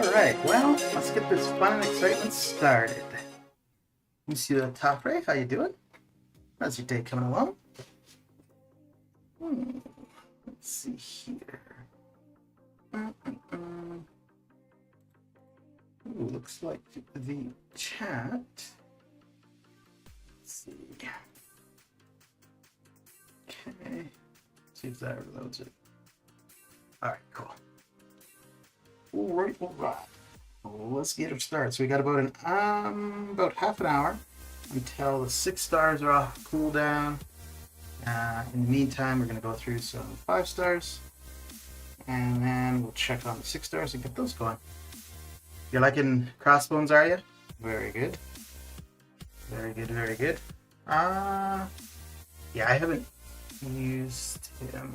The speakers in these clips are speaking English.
Alright, well, let's get this fun and excitement started. Monsieur Taffray, how you doing? How's your day coming along? Let's see here. Ooh, looks like the chat. Let's see. Okay. See if that reloads it. Alright, cool. Alright. Let's get her started. So we got about half an hour until the 6 stars are off cooldown. In the meantime, we're going to go through some 5 stars, and then we'll check on the 6 stars and get those going. You're liking Crossbones, are you? Very good. Very good, very good. Yeah, I haven't used him.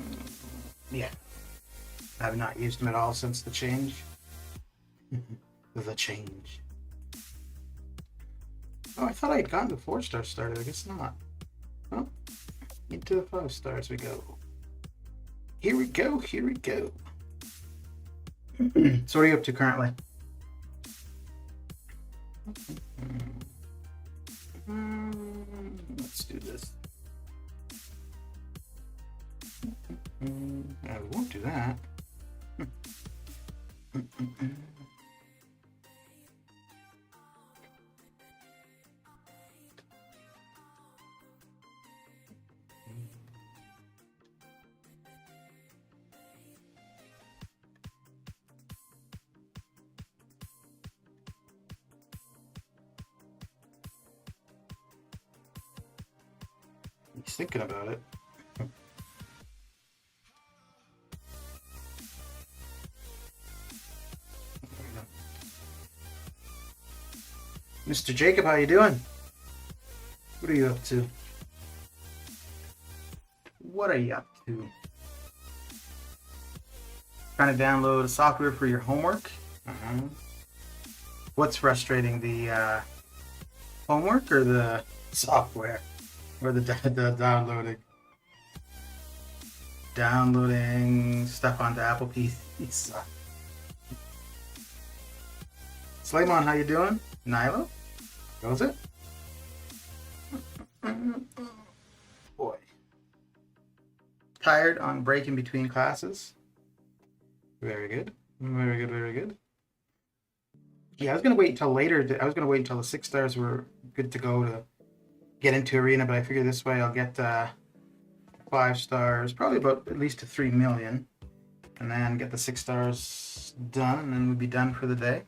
Yeah, I have not used him at all since the change. The change. Oh, I thought I had gotten the 4 stars started. I guess not. Well, into the 5 stars we go. Here we go. Here we go. So what are you up to currently? Let's do this. We won't do that. He's thinking about it. Mr. Jacob, how you doing? What are you up to? What are you up to? Trying to download software for your homework? What's frustrating, the homework or the software? Or the downloading? Downloading stuff onto Apple PCs. Slaymon, how you doing? Nilo? Goes it? Boy. Tired on break in between classes? Very good. Very good, very good. Yeah, I was going to wait until later. I was going to wait until the 6 stars were good to go to get into Arena, but I figure this way I'll get 5 stars, probably about at least to 3 million, and then get the 6 stars done, and then we'll be done for the day.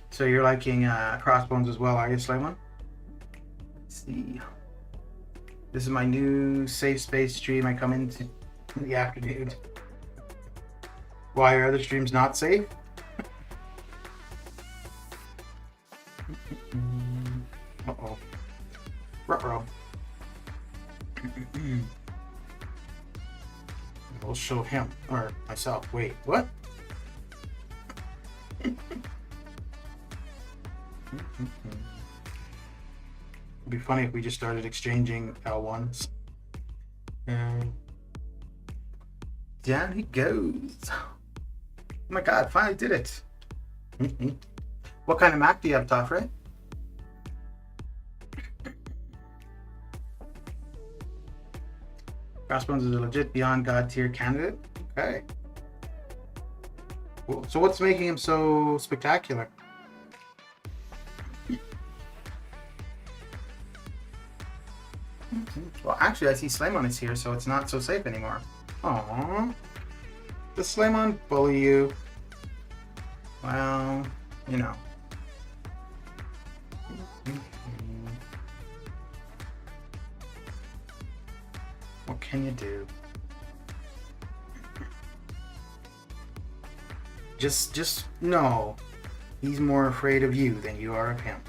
So you're liking Crossbones as well, are you, Slayman? Let's see. This is my new safe space stream I come into in the afternoon. Why are other streams not safe? Uh-oh. Ruh-roh. We'll show him, or myself. Wait, what? It'd be funny if we just started exchanging L1s. Down he goes. Oh my god, finally did it. What kind of Mac do you have, Toffrey? Crossbones is a legit beyond god tier candidate. Okay. Well, so what's making him so spectacular? Well, actually, I see Slaymon is here, so it's not so safe anymore. Aww. Does Slaymon bully you? Well, you know. What can you do? Just no. He's more afraid of you than you are of him.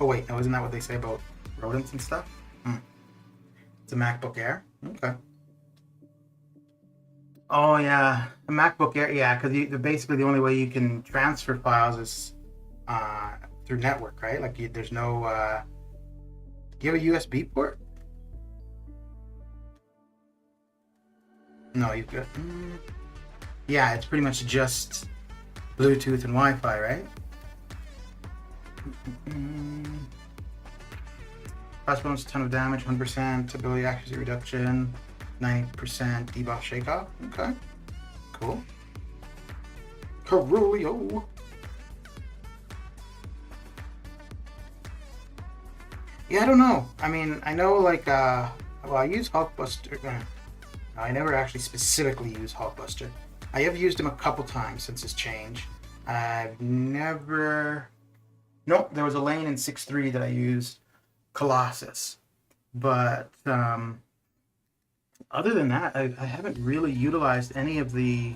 Oh wait, no, isn't that what they say about rodents and stuff? It's a MacBook Air? Okay. Oh yeah, a MacBook Air, yeah, because basically the only way you can transfer files is through network, right? Like there's no, do you have a USB port? No, you've got... Yeah, it's pretty much just Bluetooth and Wi-Fi, right? Crossbones, a ton of damage, 100% ability accuracy reduction, 90% debuff shake-off. Okay, cool. Carulio. Yeah, I don't know. I mean, I know like, well, I use Hulkbuster. I never actually specifically use Hulkbuster. I have used him a couple times since his change. I've never... Nope, there was a lane in 6-3 that I used Colossus. But other than that, I haven't really utilized any of the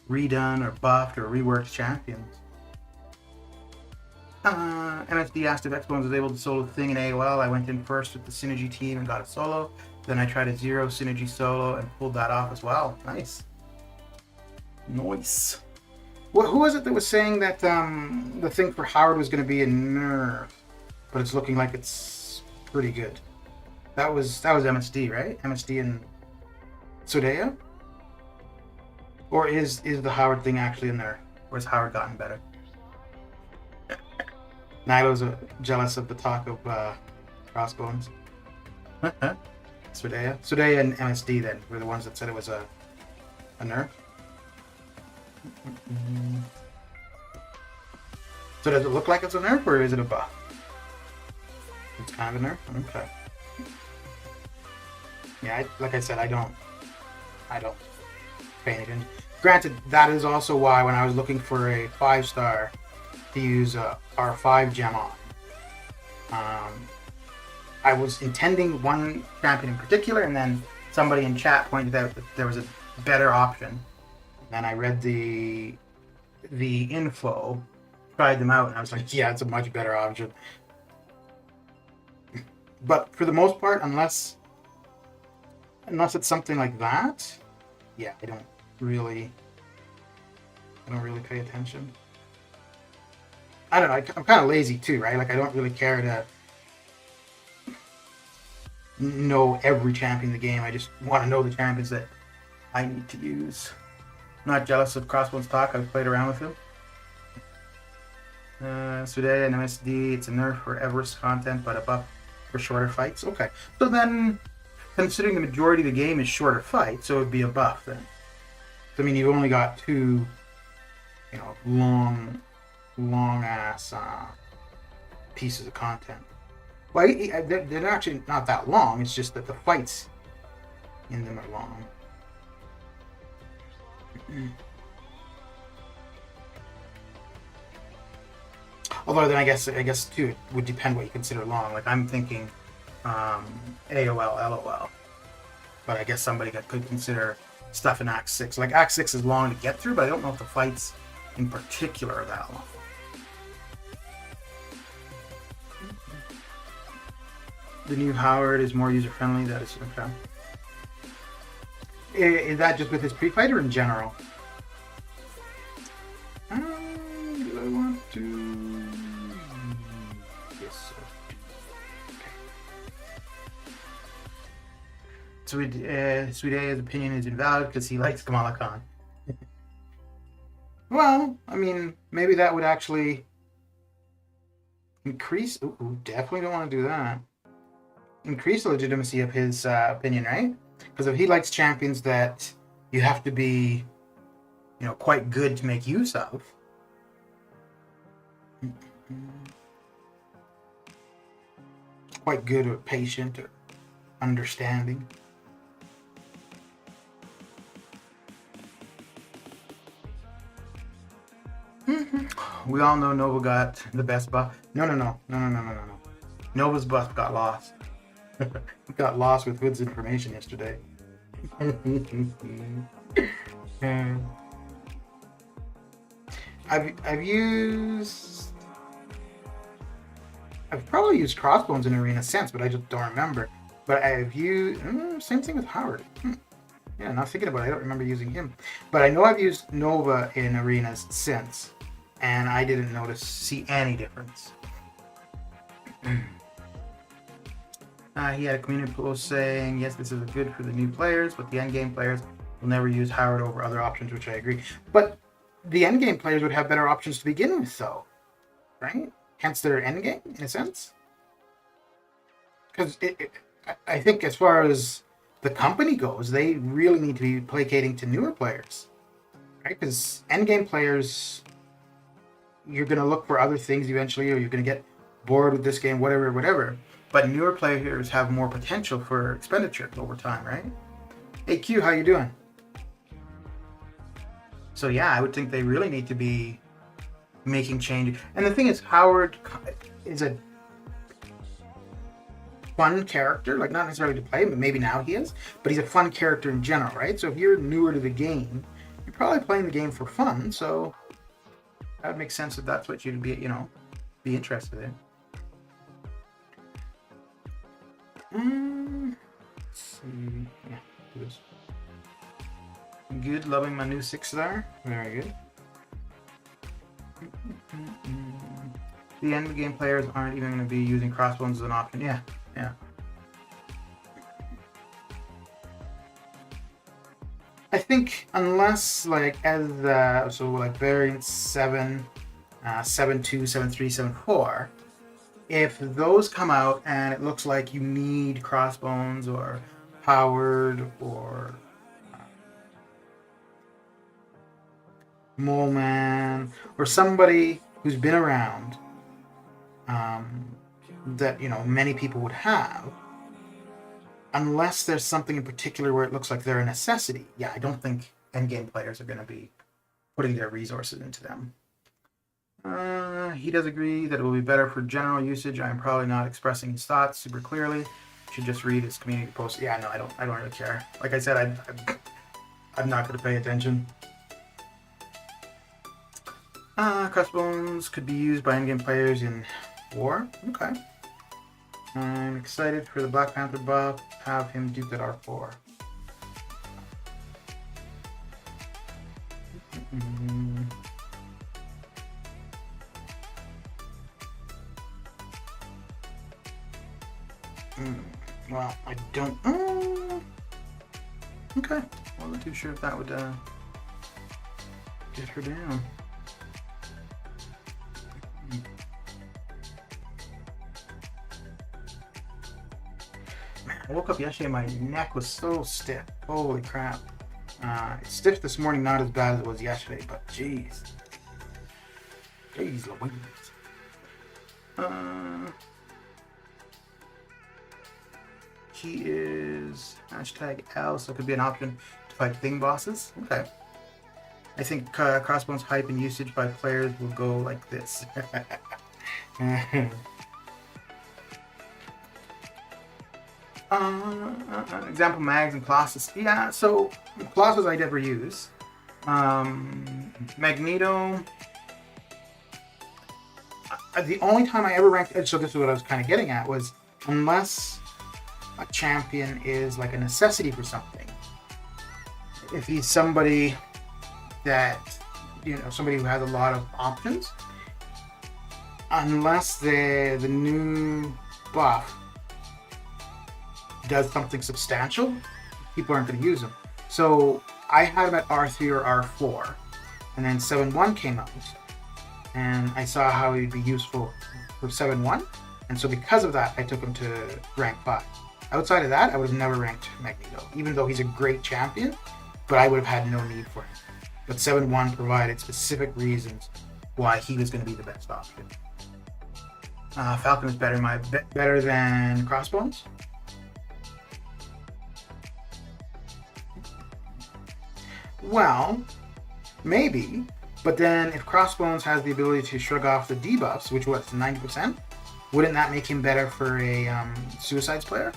redone or buffed or reworked champions. MSD asked if X-Bones was able to solo the thing in AOL. I went in first with the Synergy team and got a solo. Then I tried a zero Synergy solo and pulled that off as well. Nice. Nice. Who was it that was saying that the thing for Howard was going to be a nerf, but it's looking like it's pretty good? That was MSD, right? MSD and Sudea? Or is the Howard thing actually in there? Or has Howard gotten better? Nilo's jealous of the talk of Crossbones. Sudea and MSD then were the ones that said it was a nerf. So does it look like it's a nerf or is it a buff? It's kind of a nerf? Okay. Yeah, like I said, I don't pay any attention. Granted, that is also why when I was looking for a 5-star to use R5 gem on, I was intending one champion in particular, and then somebody in chat pointed out that there was a better option. Then I read the info, tried them out, and I was like, yeah, it's a much better option. But for the most part, unless it's something like that, yeah, I don't really pay attention. I don't know, I'm kind of lazy too, right? Like, I don't really care to know every champion in the game. I just want to know the champions that I need to use. I'm not jealous of Crossbones talk. I've played around with him. Today in MSD, it's a nerf for Everest content, but a buff for shorter fights. Okay, so then, considering the majority of the game is shorter fights, so it would be a buff then. So, I mean, you've only got two, long ass pieces of content. Well, they're actually not that long. It's just that the fights in them are long. Although then I guess too, it would depend what you consider long. Like I'm thinking AOL, LOL. But I guess somebody could consider stuff in Act 6. Like Act 6 is long to get through, but I don't know if the fights in particular are that long. The new Howard is more user-friendly. That is okay. Is that just with his pre-fight or in general? Do I want to? Yes. Okay. Sweet A's opinion is invalid because he likes Kamala Khan. Well, I mean, maybe that would actually increase. Ooh, definitely don't want to do that. Increase the legitimacy of his opinion, right? Because if he likes champions that you have to be, quite good to make use of. Quite good or patient or understanding. We all know Nova got the best buff. No. Nova's buff got lost. Got lost with Hood's information yesterday. I've probably used Crossbones in Arena since, but I just don't remember. But I've used same thing with Howard. Yeah, not thinking about it, I don't remember using him. But I know I've used Nova in arenas since, and I didn't see any difference. He had a community post saying, yes, this is good for the new players, but the endgame players will never use Howard over other options, which I agree. But the endgame players would have better options to begin with, though, right? Hence their endgame, in a sense. Because I think as far as the company goes, they really need to be placating to newer players, right? Because endgame players, you're going to look for other things eventually, or you're going to get bored with this game, whatever. But newer players have more potential for expenditure over time, right? Hey Q, how you doing? So yeah, I would think they really need to be making changes. And the thing is, Howard is a fun character, like not necessarily to play, but maybe now he is. But he's a fun character in general, right? So if you're newer to the game, you're probably playing the game for fun. So that would make sense if that's what you'd be, be interested in. Let's see. Yeah, do this. Good, loving my new 6-star. Very good. The end game players aren't even going to be using crossbones as an option. Yeah. I think unless as so variant 7, 7.2, 7.3, 7.4, if those come out and it looks like you need crossbones or Howard or Mole Man or somebody who's been around that many people would have, unless there's something in particular where it looks like they're a necessity, I don't think endgame players are going to be putting their resources into them. He does agree that it will be better for general usage. I'm probably not expressing his thoughts super clearly. Should just read his community post. Yeah, no, I don't really care. Like I said, I'm not going to pay attention. Crossbones could be used by endgame players in war. Okay. I'm excited for the Black Panther buff. Have him dupe at R4. Well, I don't. Okay. Wasn't too sure if that would get her down. Man, I woke up yesterday. My neck was so stiff. Holy crap! It's stiff this morning, not as bad as it was yesterday, but jeez, Louise. He is #L, so it could be an option to fight thing bosses. Okay. I think crossbones hype and usage by players will go like this. Example mags and Colossus. Yeah, so Colossus I never use. Magneto. The only time I ever ranked, so this is what I was kind of getting at, was unless a champion is like a necessity for something. If he's somebody that, somebody who has a lot of options, unless the new buff does something substantial, people aren't going to use him. So I had him at R3 or R4, and then 7.1 came out, and I saw how he'd be useful for 7.1, and so because of that, I took him to rank 5. Outside of that, I would have never ranked Magneto, even though he's a great champion, but I would have had no need for him. But 7.1 provided specific reasons why he was going to be the best option. Falcon is better than Crossbones. Well, maybe, but then if Crossbones has the ability to shrug off the debuffs, which was 90%, wouldn't that make him better for a Suicides player?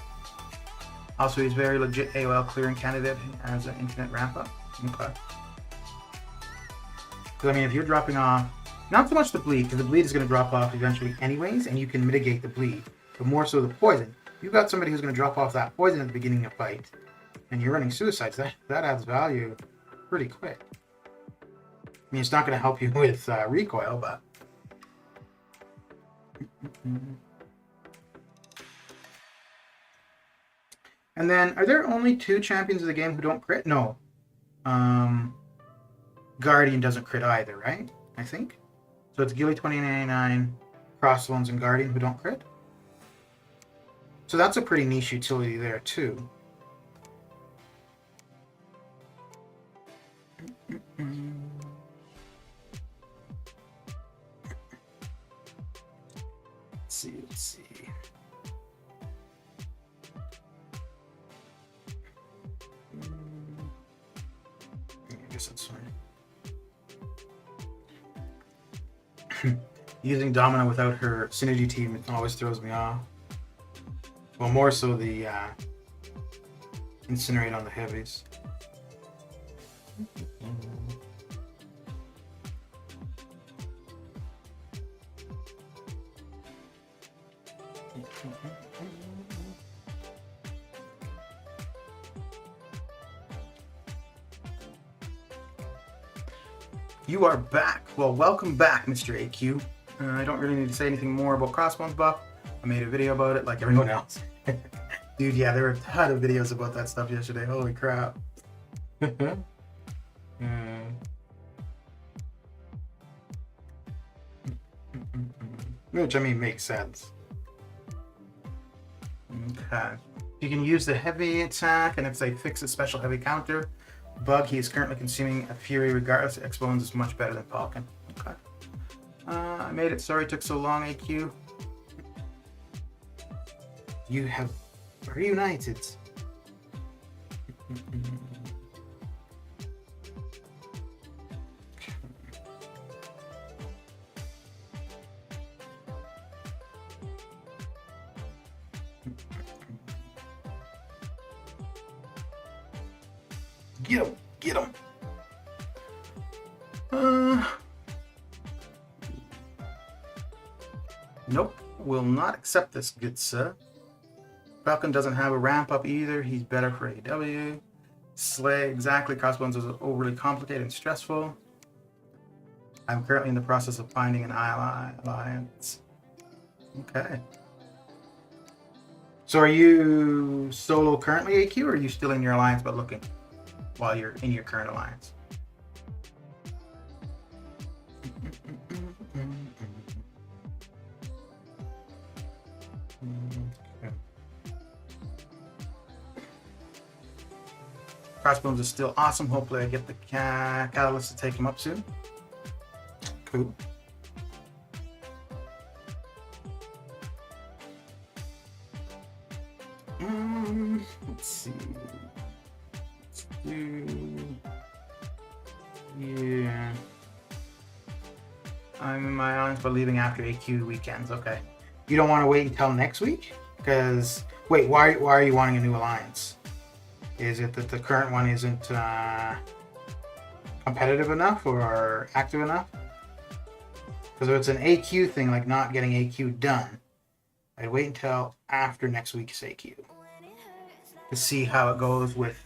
Also, he's very legit AOL clearing candidate as an infinite ramp up. Okay. Because if you're dropping off, not so much the bleed, because the bleed is going to drop off eventually anyways, and you can mitigate the bleed, but more so the poison. You've got somebody who's going to drop off that poison at the beginning of a fight, and you're running Suicides. That adds value pretty quick. It's not going to help you with recoil, but. And then, are there only 2 champions of the game who don't crit? No. Guardian doesn't crit either, right? I think. So it's Gilly 2099, Crossbones, and Guardian who don't crit. So that's a pretty niche utility there too. Let's see. I guess that's fine. Using Domino without her synergy team always throws me off. Well, more so the Incinerate on the heavies. You are back. Well, welcome back, Mr. AQ. I don't really need to say anything more about Crossbones buff. I made a video about it like everyone else. Dude, yeah, there were a ton of videos about that stuff yesterday. Holy crap. Which, I mean, makes sense. Okay. You can use the heavy attack, and if they fix a special heavy counter bug, he is currently consuming a Fury regardless. X-Bones is much better than Falcon. Okay. I made it. Sorry it took so long, AQ. You have reunited. Get him! Get him! Nope. Will not accept this, good sir. Falcon doesn't have a ramp up either. He's better for AW. Slay, exactly. Crossbones is overly complicated and stressful. I'm currently in the process of finding an alliance. Okay. So are you solo currently, AQ, or are you still in your alliance but looking while you're in your current alliance? Crossbones is still awesome. Hopefully I get the catalyst to take him up soon. Cool. Let's see. Let's do... Yeah. I'm in my alliance but leaving after AQ weekends. Okay. You don't want to wait until next week? Because... Wait, why are you wanting a new alliance? Is it that the current one isn't competitive enough or active enough? Because if it's an AQ thing, like not getting AQ done, I'd wait until after next week's AQ to see how it goes with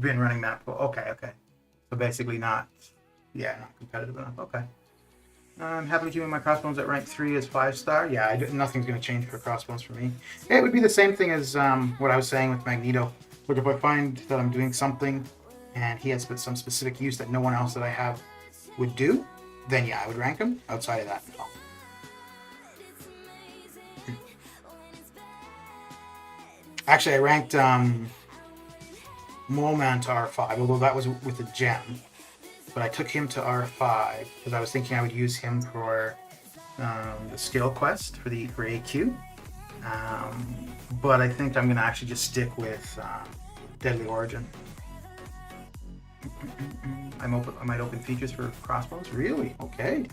been running that. Okay. So basically not competitive enough. Okay. I'm happily keeping my Crossbones at rank 3 as 5-star. Yeah, nothing's going to change for Crossbones for me. It would be the same thing as what I was saying with Magneto. Look, if I find that I'm doing something and he has some specific use that no one else that I have would do, then yeah, I would rank him. Outside of that, no. Actually, I ranked Mole Man to R5, although that was with a gem. But I took him to R5 because I was thinking I would use him for the skill quest for AQ. But I think I'm going to actually just stick with Deadly Origin. I might open features for Crossbones. Really? Okay.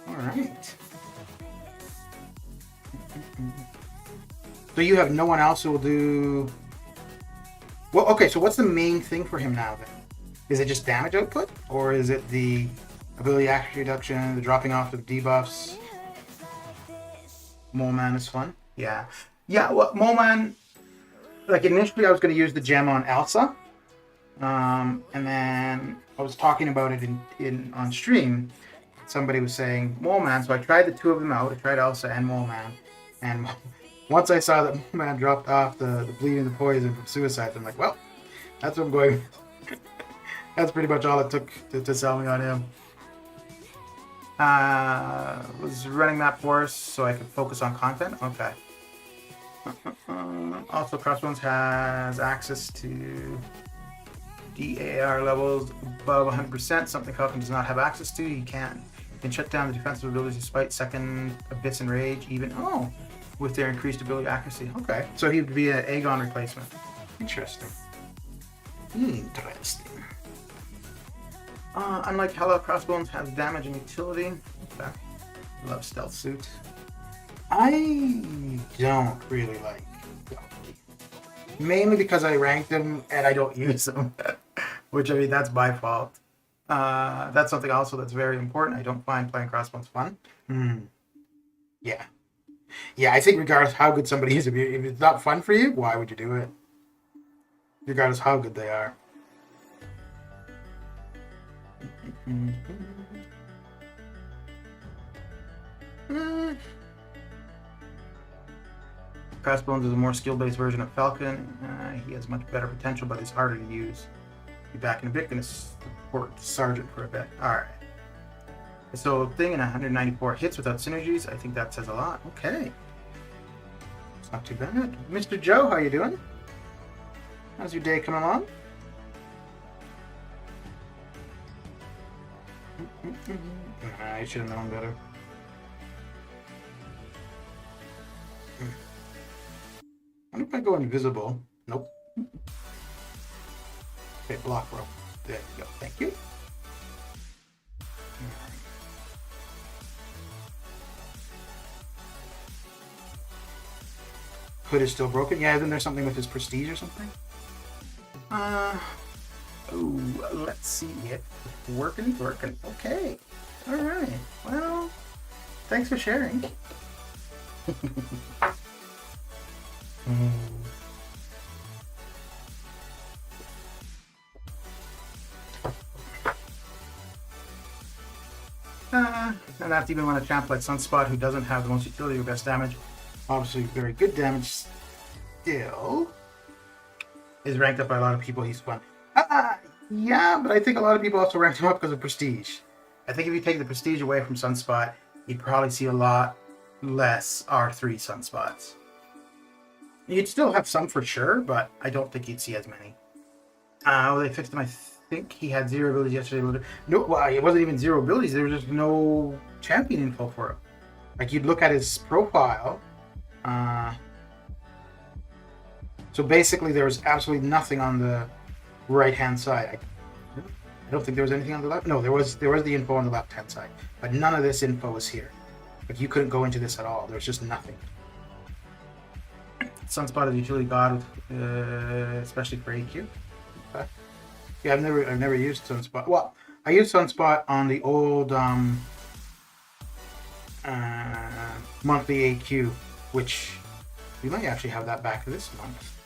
All right. So you have no one else who will do... Well, okay, so what's the main thing for him now then? Is it just damage output? Or is it the ability accuracy reduction, the dropping off of debuffs? Mole Man is fun. Yeah. Yeah, well, Mole Man, like initially I was going to use the gem on Elsa. And then I was talking about it on stream. Somebody was saying Mole Man, so I tried the two of them out. I tried Elsa and Mole Man. And once I saw that Mole Man dropped off the bleeding the poison from suicide, I'm like, well, that's what I'm going with. That's pretty much all it took to sell me on him. Was running that for us so I could focus on content. Okay. Also, Crossbones has access to DAR levels above 100%, something Falcon does not have access to. You can shut down the defensive abilities despite second Abyss and Rage, even with their increased ability accuracy. Okay, so he would be an Aegon replacement. Interesting. Interesting. Unlike Hello, Crossbones has damage and utility. Okay. Love stealth suit. I don't really like Goblin. Mainly because I ranked them and I don't use them. Which, I mean, that's my fault. That's something also that's very important. I don't find playing Crossbones fun. Yeah. Yeah, I think regardless how good somebody is, if it's not fun for you, why would you do it? Regardless how good they are. Crossbones is a more skill-based version of Falcon. He has much better potential, but he's harder to use. Be back in a bit, gonna support Sergeant for a bit. Alright. So, thing in 194 hits without synergies. I think that says a lot. Okay. It's not too bad. Mr. Joe, how you doing? How's your day coming along? I should have known better. What if I go invisible? Nope. Okay, block rope. There you go. Thank you. Hood is still broken. Yeah, isn't there something with his prestige or something? Let's see it. Working. Okay. All right. Well, thanks for sharing. And that's even when a champ like Sunspot, who doesn't have the most utility or best damage, obviously very good damage, still is ranked up by a lot of people. He's fun. Yeah, but I think a lot of people also ranked him up because of prestige. I think if you take the prestige away from Sunspot, you'd probably see a lot less R3 Sunspots. You'd still have some for sure, but I don't think you'd see as many. They fixed him. I think he had 0 abilities yesterday. No, well, it wasn't even 0 abilities. There was just no champion info for him. Like, you'd look at his profile. So basically, there was absolutely nothing on the right-hand side. I don't think there was anything on the left. No, there was the info on the left-hand side, but none of this info was here. Like, you couldn't go into this at all. There was just nothing. Sunspot is utility god, especially for AQ. Okay. Yeah, I've never used Sunspot. Well, I used Sunspot on the old monthly AQ, which we might actually have that back this month.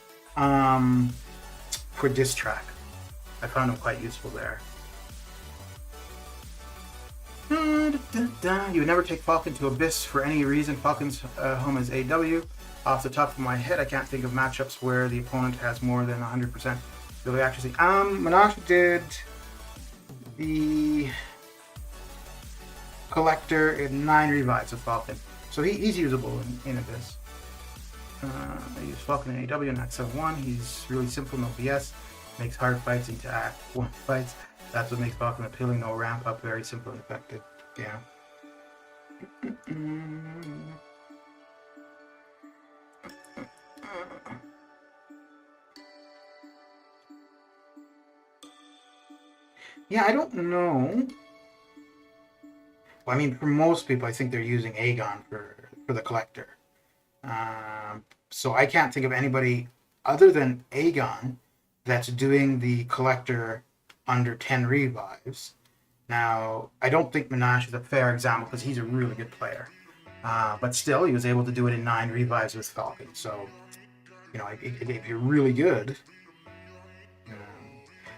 For diss track, I found them quite useful there. You would never take Falcon to Abyss for any reason. Falcon's home is AW. Off the top of my head, I can't think of matchups where the opponent has more than 100% ability accuracy. Menashe did the Collector in 9 revives with Falcon, so he's usable in Abyss. I use Falcon in AW and Act 7-1. He's really simple, no BS. Makes hard fights into Act 1 fights. That's what makes Falcon appealing. No ramp up, very simple and effective. Yeah. Yeah, I don't know. Well, I mean, for most people, I think they're using Aegon for the Collector. So I can't think of anybody other than Aegon that's doing the Collector under 10 revives. Now, I don't think Menashe is a fair example because he's a really good player. But still, he was able to do it in 9 revives with Falcon. So, you know, if you're really good...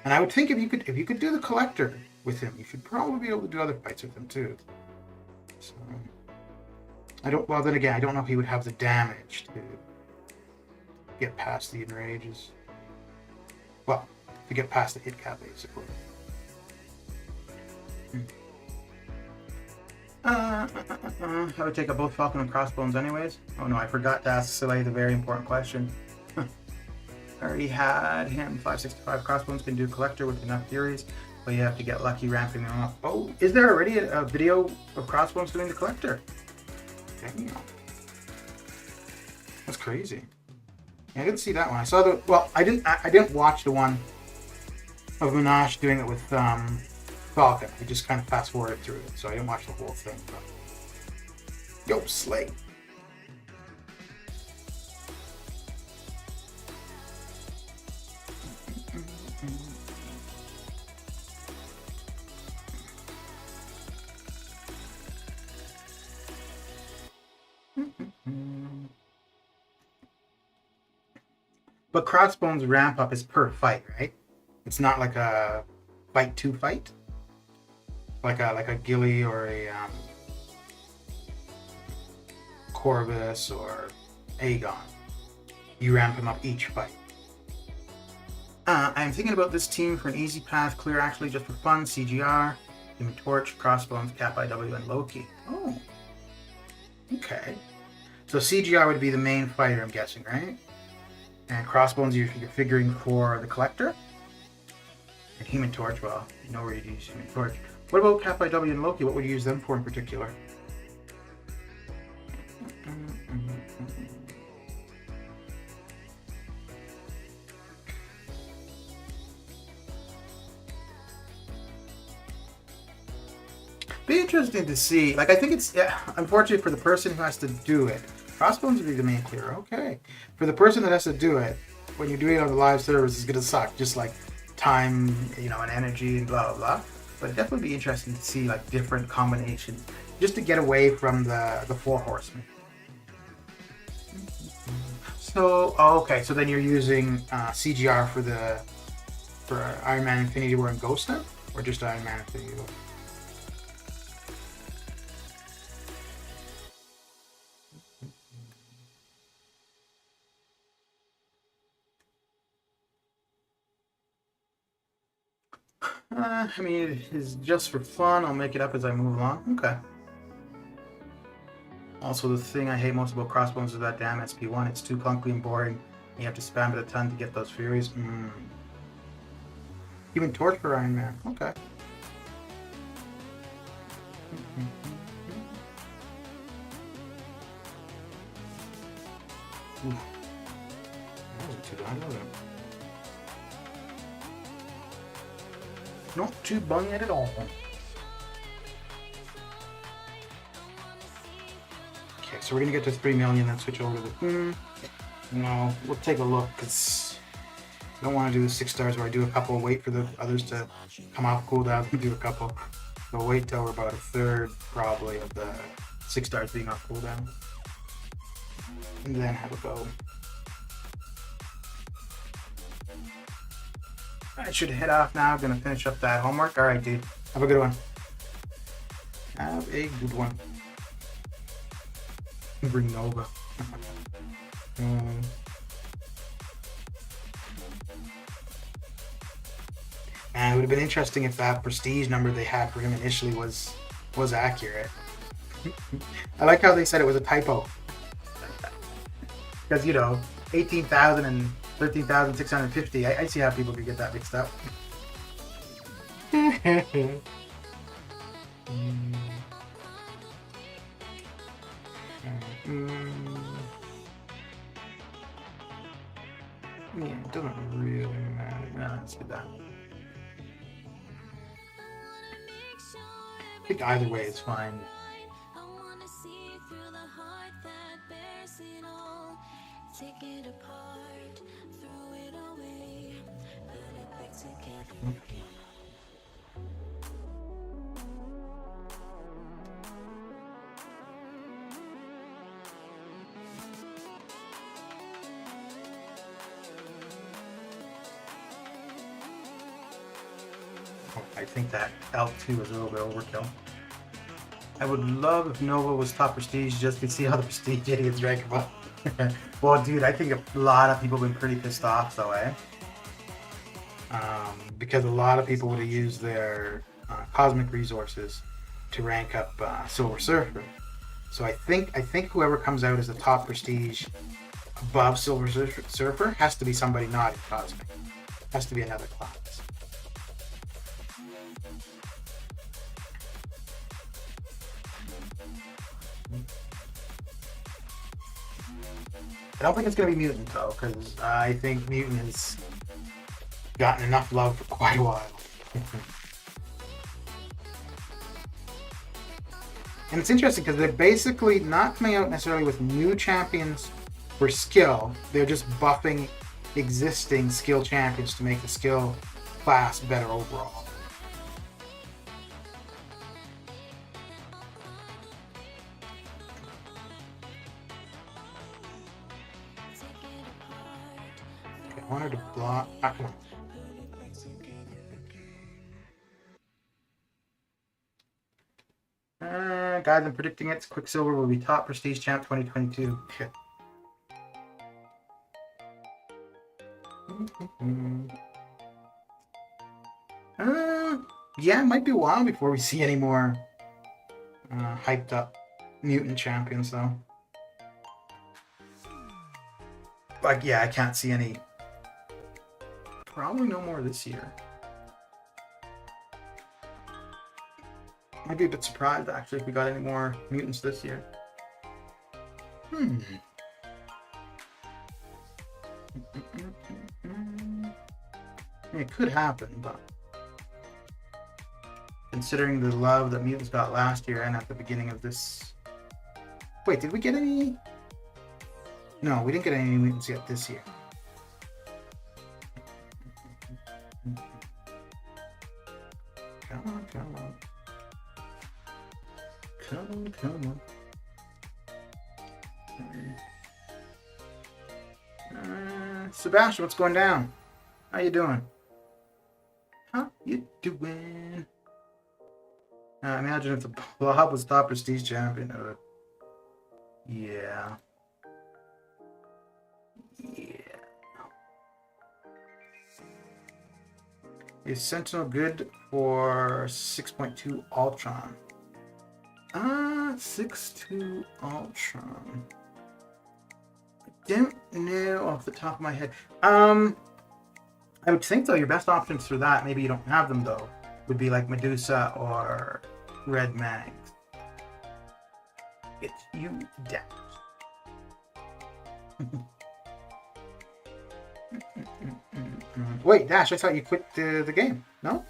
and I would think if you could do the Collector with him, you should probably be able to do other fights with him too. So, well, then again, I don't know if he would have the damage to get past the enrages. Well, to get past the hit cap, basically. I would take up both Falcon and Crossbones anyways. Oh no, I forgot to ask Soleil the very important question. I already had him. 565 Crossbones can do Collector with enough Furies, but you have to get lucky ramping them up. Oh, is there already a video of Crossbones doing the Collector? Damn. That's crazy. Yeah, I didn't see that one. I saw the... Well, I didn't watch the one of Minash doing it with Falcon. I just kind of fast forwarded through it, so I didn't watch the whole thing. But... Yo, Slay. But Crossbones ramp up is per fight, right? It's not like a fight to fight, like a Gilly or a Corvus or Aegon. You ramp him up each fight. I'm thinking about this team for an easy path, clear actually just for fun. CGR, Human Torch, Crossbones, Cap IW, and Loki. Oh, okay. So CGR would be the main fighter, I'm guessing, right? And Crossbones, you're figuring for the Collector. And Human Torch, well, you know where you'd use Human Torch. What about Cap IW and Loki? What would you use them for in particular? Be interesting to see. Like, I think it's unfortunate for the person who has to do it. Crossbones would be the main clear. Okay. For the person that has to do it, when you're doing it on the live service, it's gonna suck. Just like time, you know, and energy and blah blah blah. But it'd definitely be interesting to see like different combinations, just to get away from the Four Horsemen. So okay, so then you're using CGR for Iron Man Infinity War and Ghost then, or just Iron Man Infinity War? I mean, it is just for fun. I'll make it up as I move along. Okay. Also, the thing I hate most about Crossbones is that damn SP1. It's too clunky and boring. You have to spam it a ton to get those Furies. Even Torch for Iron Man. Okay. Ooh. That wasn't too bad, was it? Not too bad at all. Okay, so we're gonna get to 3 million and switch over to the No, we'll take a look because I don't want to do the 6 stars where I do a couple, wait for the others to come off cooldown and do a couple. So wait till we're about a third probably of the 6 stars being off cooldown. And then have a go. I should head off now. I'm gonna finish up that homework. Alright, dude. Have a good one. Have a good one. Bring Nova. And it would have been interesting if that prestige number they had for him initially was accurate. I like how they said it was a typo. Because, you know, 18,000 and 13,650. I see how people could get that mixed up. Yeah, it doesn't really matter. No, let's do that. I think either way is fine. I think that L2 is a little bit overkill. I would love if Nova was top prestige just to see how the prestige idiots rank him up. Well, dude, I think a lot of people have been pretty pissed off though, eh? Because a lot of people would have used their cosmic resources to rank up Silver Surfer. So I think whoever comes out as the top prestige above Silver Surfer has to be somebody not in Cosmic. Has to be another class. I don't think it's going to be Mutant, though, because I think Mutant has gotten enough love for quite a while. And it's interesting because they're basically not coming out necessarily with new champions for skill. They're just buffing existing skill champions to make the skill class better overall. Okay, I wanted to block. Come on. Guys, I'm predicting it. Quicksilver will be top prestige champ 2022. Shit. Yeah, it might be a while before we see any more hyped up mutant champions, though. Like, yeah, I can't see any. Probably no more this year. I'd be a bit surprised, actually, if we got any more mutants this year. It could happen, but considering the love that mutants got last year and at the beginning of this... Wait, did we get any? No, we didn't get any mutants yet this year. Come on, come on. Come on. Sebastian, what's going down? How you doing? How you doing? Imagine if the Blob was top prestige champion. Yeah. Is Sentinel good for 6.2 Ultron? 6.2 Ultron. I don't know off the top of my head. I would think, though, your best options for that, maybe you don't have them, though, would be like Medusa or Red Mags. It's you, Dash. Wait, Dash, I thought you quit the game. No?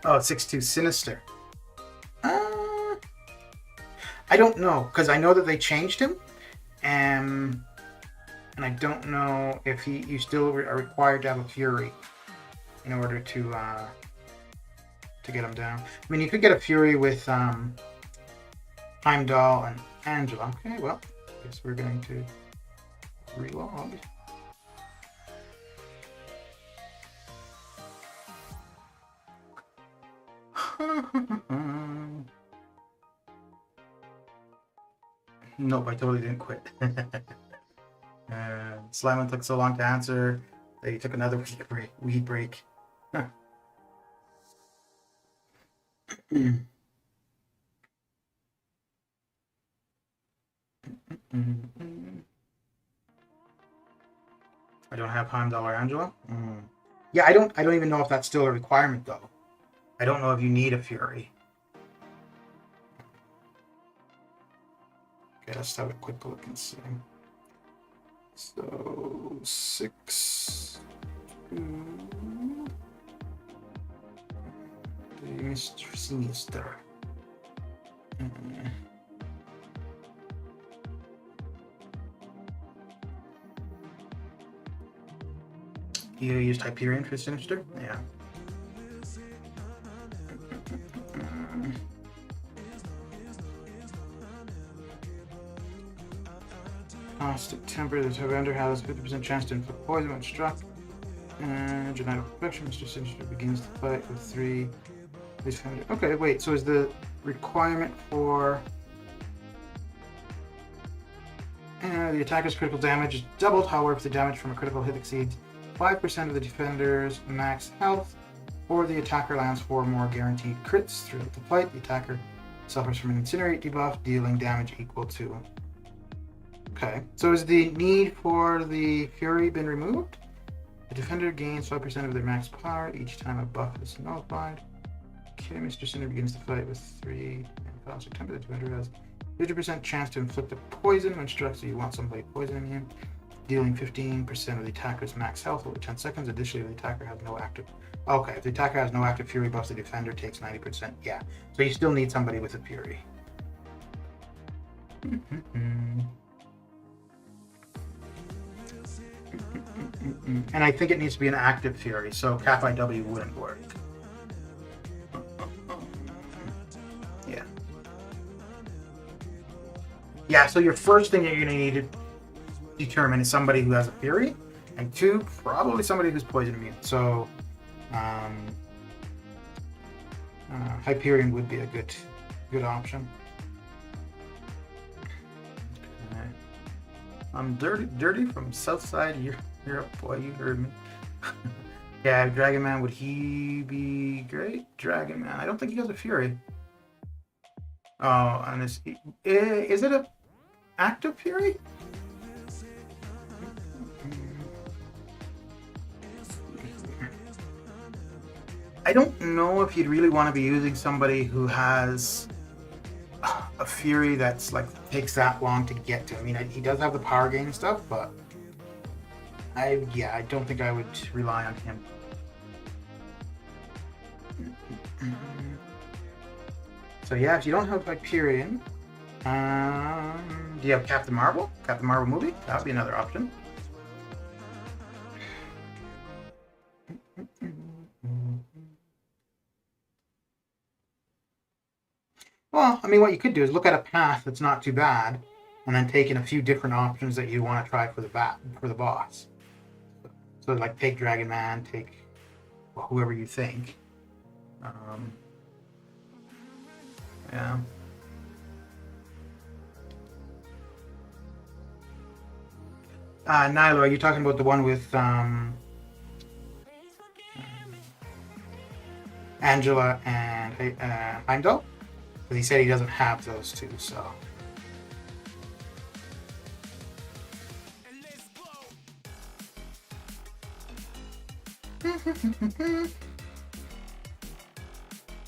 Oh, 6.2 Sinister. I don't know, because I know that they changed him, and I don't know if you still are required to have a Fury in order to get him down. I mean, you could get a Fury with Heimdall and Angela. Okay, well, I guess we're going to relog. Nope, I totally didn't quit. Sliman took so long to answer that he took another weed break. Huh. I don't have Heimdall or Angela. Yeah, I don't even know if that's still a requirement, though. I don't know if you need a Fury. Okay, let's have a quick look and see. So 6. Mr. Sinister. You used Hyperion for Sinister? Yeah. Caustic Temper, the Surrender has a 50% chance to inflict poison when struck. Genetic Perfection, Mr. Sinister begins the fight with 3. Okay, wait, so is the requirement for the attacker's critical damage is doubled, however, if the damage from a critical hit exceeds 5% of the defender's max health, or the attacker lands 4 more guaranteed crits throughout the fight. The attacker suffers from an incinerate debuff, dealing damage equal to. Okay, so is the need for the Fury been removed? The defender gains 5% of their max power each time a buff is nullified. Okay, Mr. Cinder begins the fight with 3 and faster temper. The defender has 50% chance to inflict a poison when struck, so you want somebody poisoning him, dealing 15% of the attacker's max health over 10 seconds. Additionally, the attacker has no active. Okay, if the attacker has no active Fury buffs, the defender takes 90%. Yeah, so you still need somebody with a Fury. And I think it needs to be an active Fury, so Cap IW wouldn't work. Yeah. Yeah, so your first thing that you're going to need to determine is somebody who has a Fury, and 2, probably somebody who's poison immune. So, Hyperion would be a good option. Okay. I'm dirty from Southside Europe. Boy, you heard me. Yeah, Dragon Man, would he be great? Dragon Man, I don't think he has a Fury. Oh, and is it a active Fury? I don't know if you'd really want to be using somebody who has a Fury that's like takes that long to get to. I mean, he does have the power gain and stuff, but I don't think I would rely on him. So yeah, if you don't have Hyperion, do you have Captain Marvel? Captain Marvel movie? That would be another option. Well, I mean, what you could do is look at a path that's not too bad, and then take in a few different options that you want to try for the boss. So, like, take Dragon Man, take whoever you think. Yeah. Nilo, are you talking about the one with Angela and Heimdall? Because he said he doesn't have those two, so.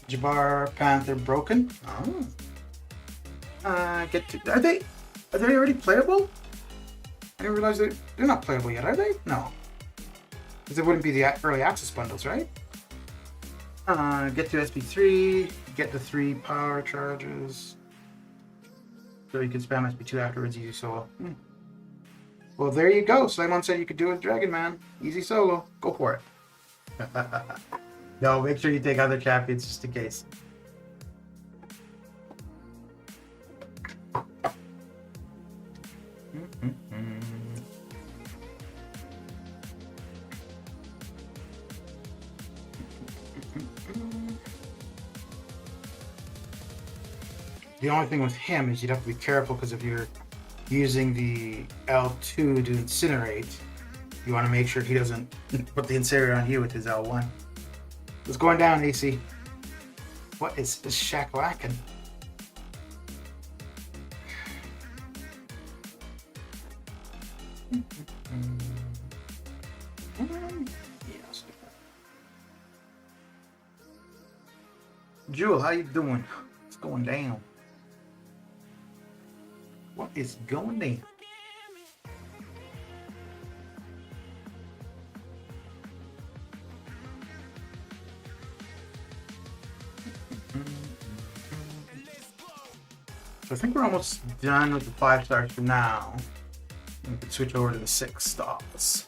Jabbar Panther broken. Oh. Are they already playable? I didn't realize they're not playable yet, are they? No. Because it wouldn't be the early access bundles, right? Get to SP3, get the 3 power charges. So you can spam SP2 afterwards, easy solo. Well, there you go. Simon said you could do it with Dragon Man. Easy solo. Go for it. No, make sure you take other champions just in case. The only thing with him is you'd have to be careful because if you're using the L2 to incinerate, you want to make sure he doesn't put the incinerator on you with his L1. It's going down, AC. What is this shack-lacking? Yes. Jewel, how you doing? It's going down. What is going down? So I think we're almost done with the 5 stars for now. We can switch over to the 6 stars.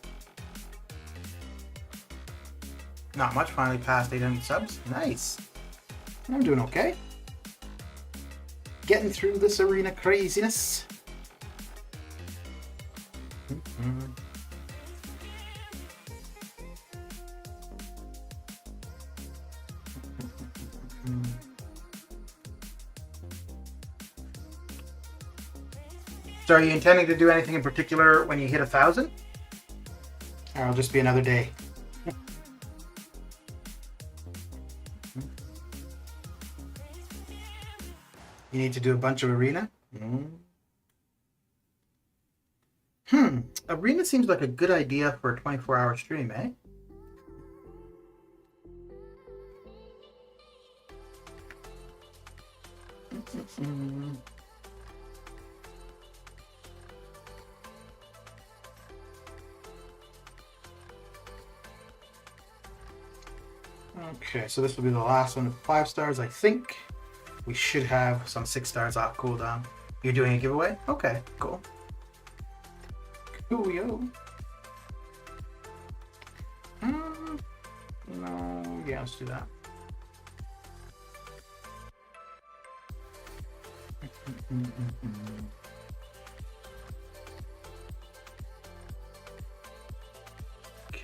Not much, finally passed 800 subs. Nice. I'm doing okay. Getting through this arena craziness. So are you intending to do anything in particular when you hit 1,000? Or it'll just be another day? You need to do a bunch of arena? Arena seems like a good idea for a 24-hour stream, eh? Okay, so this will be the last one of 5 stars, I think. We should have some 6 stars off cooldown. You're doing a giveaway? Okay, cool. Coolio. No, yeah, let's do that. Okay.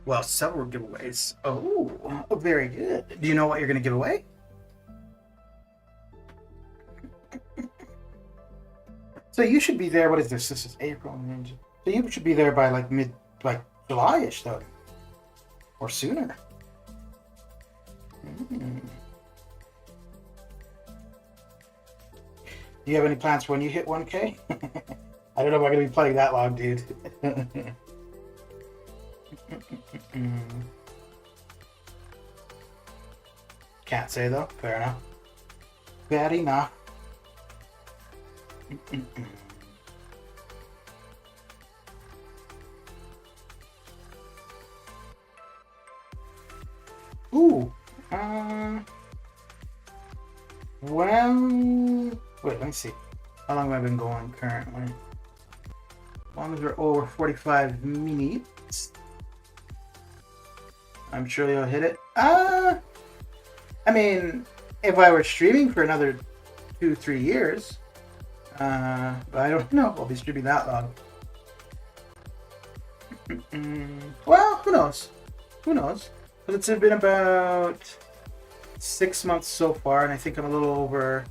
Well, several giveaways. Oh, very good. Do you know what you're going to give away? So you should be there. What is this? This is April. So you should be there by like July-ish, though, or sooner. Do you have any plans for when you hit 1K? I don't know if I'm going to be playing that long, dude. Can't say, though. Fair enough. Fair enough. Ooh. Well... Wait, let me see. How long have I been going currently? As long as we're over 45 minutes, I'm sure you'll hit it. I mean, if I were streaming for another 2-3 years, but I don't know if I'll be streaming that long. Well, who knows? Who knows? Because it's been about 6 months so far, and I think I'm a little over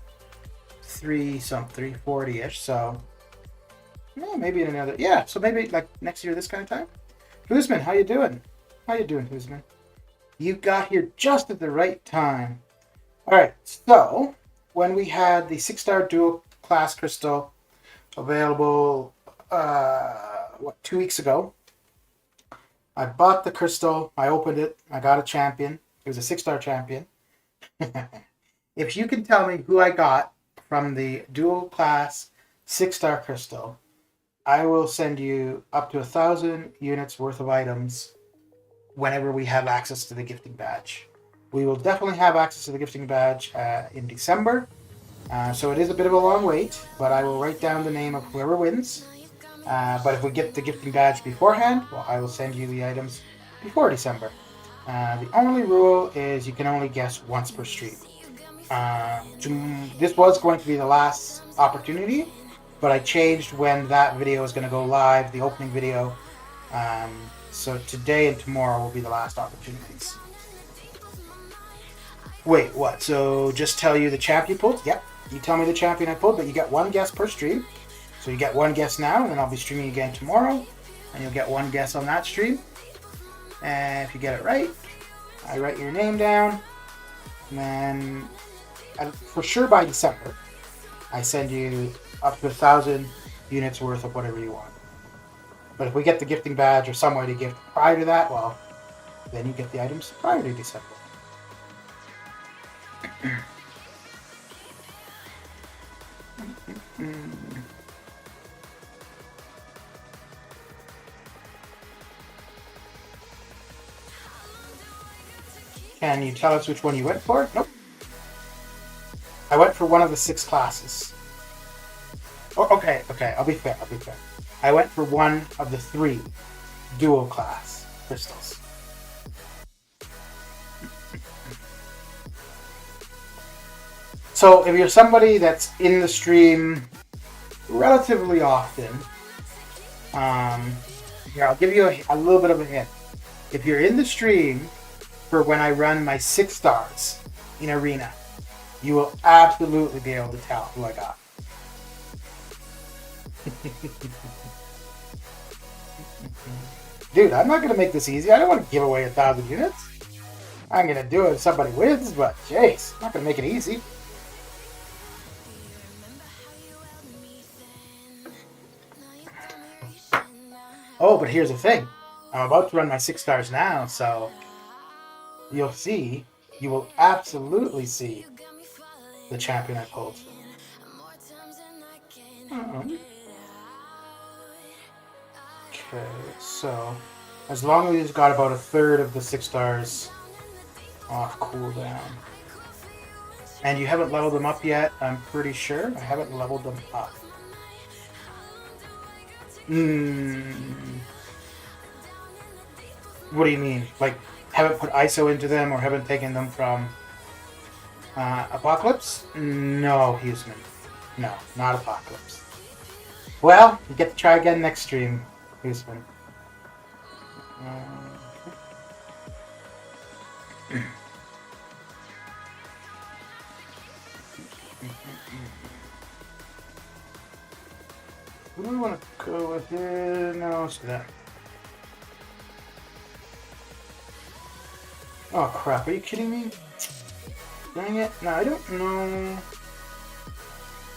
340-ish, so yeah, maybe in another, yeah, so maybe like next year this kind of time. Guzman, how you doing? How you doing, Guzman? You got here just at the right time. All right, so when we had the 6-star dual class crystal available, 2 weeks ago, I bought the crystal, I opened it, I got a champion. It was a 6-star champion. If you can tell me who I got from the dual class 6-star crystal, I will send you up to 1,000 units worth of items whenever we have access to the gifting badge. We will definitely have access to the gifting badge in December. So it is a bit of a long wait, but I will write down the name of whoever wins. But if we get the gifting badge beforehand, well, I will send you the items before December. The only rule is you can only guess once per stream. This was going to be the last opportunity, but I changed when that video is going to go live, the opening video. So today and tomorrow will be the last opportunities. Wait, what? So just tell you the champ you pulled? Yep. You tell me the champion I pulled, but you get one guess per stream. So you get one guess now, and then I'll be streaming again tomorrow, and you'll get one guess on that stream. And if you get it right, I write your name down, and then for sure by December, I send you up to 1,000 units worth of whatever you want. But if we get the gifting badge or some way to gift prior to that, well, then you get the items prior to December. Can you tell us which one you went for? Nope. I went for one of the 6 classes. Oh, okay, I'll be fair. I went for one of the 3 dual class crystals. So if you're somebody that's in the stream relatively often, here, I'll give you a little bit of a hint. If you're in the stream for when I run my 6 stars in Arena, you will absolutely be able to tell who I got. Dude, I'm not going to make this easy. I don't want to give away 1,000 units. I'm going to do it if somebody wins, but jeez, I'm not going to make it easy. Oh, but here's the thing. I'm about to run my 6 stars now, so you'll see, you will absolutely see the champion I pulled. Okay, so as long as he's got about a third of the 6 stars off cooldown. And you haven't leveled them up yet, I'm pretty sure. I haven't leveled them up. What do you mean? Like, haven't put ISO into them or haven't taken them from Apocalypse? No, Huseman. No, not Apocalypse. Well, you get to try again next stream, Huseman. Who do we want to go with here? No, let's do that. Oh crap, are you kidding me? Dang it. No, I don't know.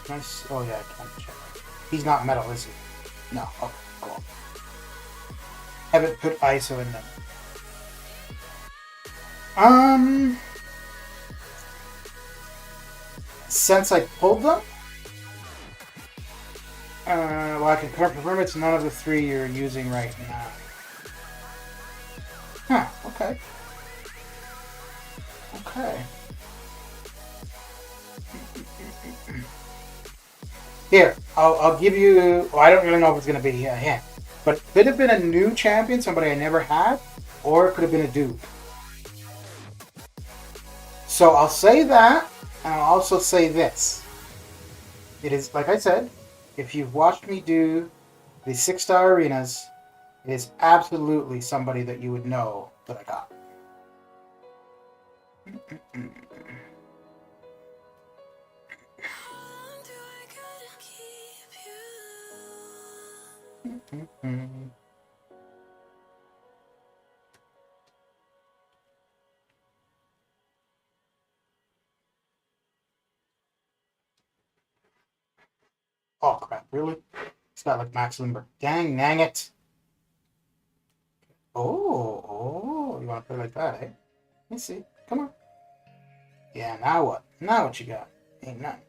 Nice. Oh yeah, I can't check. He's not metal, is he? No. Okay, cool. Haven't put ISO in them. Since I pulled them, well, I can confirm it's none of the 3 you're using right now. Huh, okay. Okay. Here, I'll give you, well, I don't really know if it's going to be a hint, but it could have been a new champion, somebody I never had, or it could have been a dude. So I'll say that, and I'll also say this. It is, like I said, if you've watched me do the 6-star arenas, it is absolutely somebody that you would know that I got. Oh crap, really? It's not like Max Limber. Dang it. Oh, you want to play like that, eh? Let me see. Come on. Yeah, now what? Now what you got? Ain't nothing.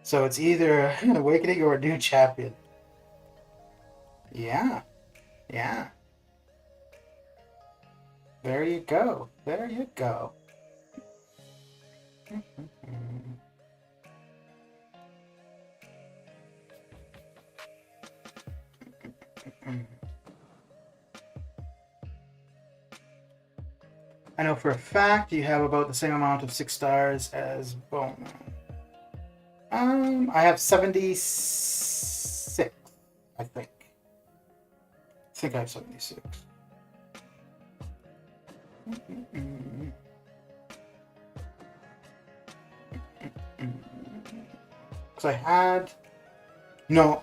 So it's either an awakening or a new champion. Yeah. Yeah. There you go. There you go. I know for a fact you have about the same amount of 6 stars as Bone. I have 76, I think. I think I have 76. Because I had... No.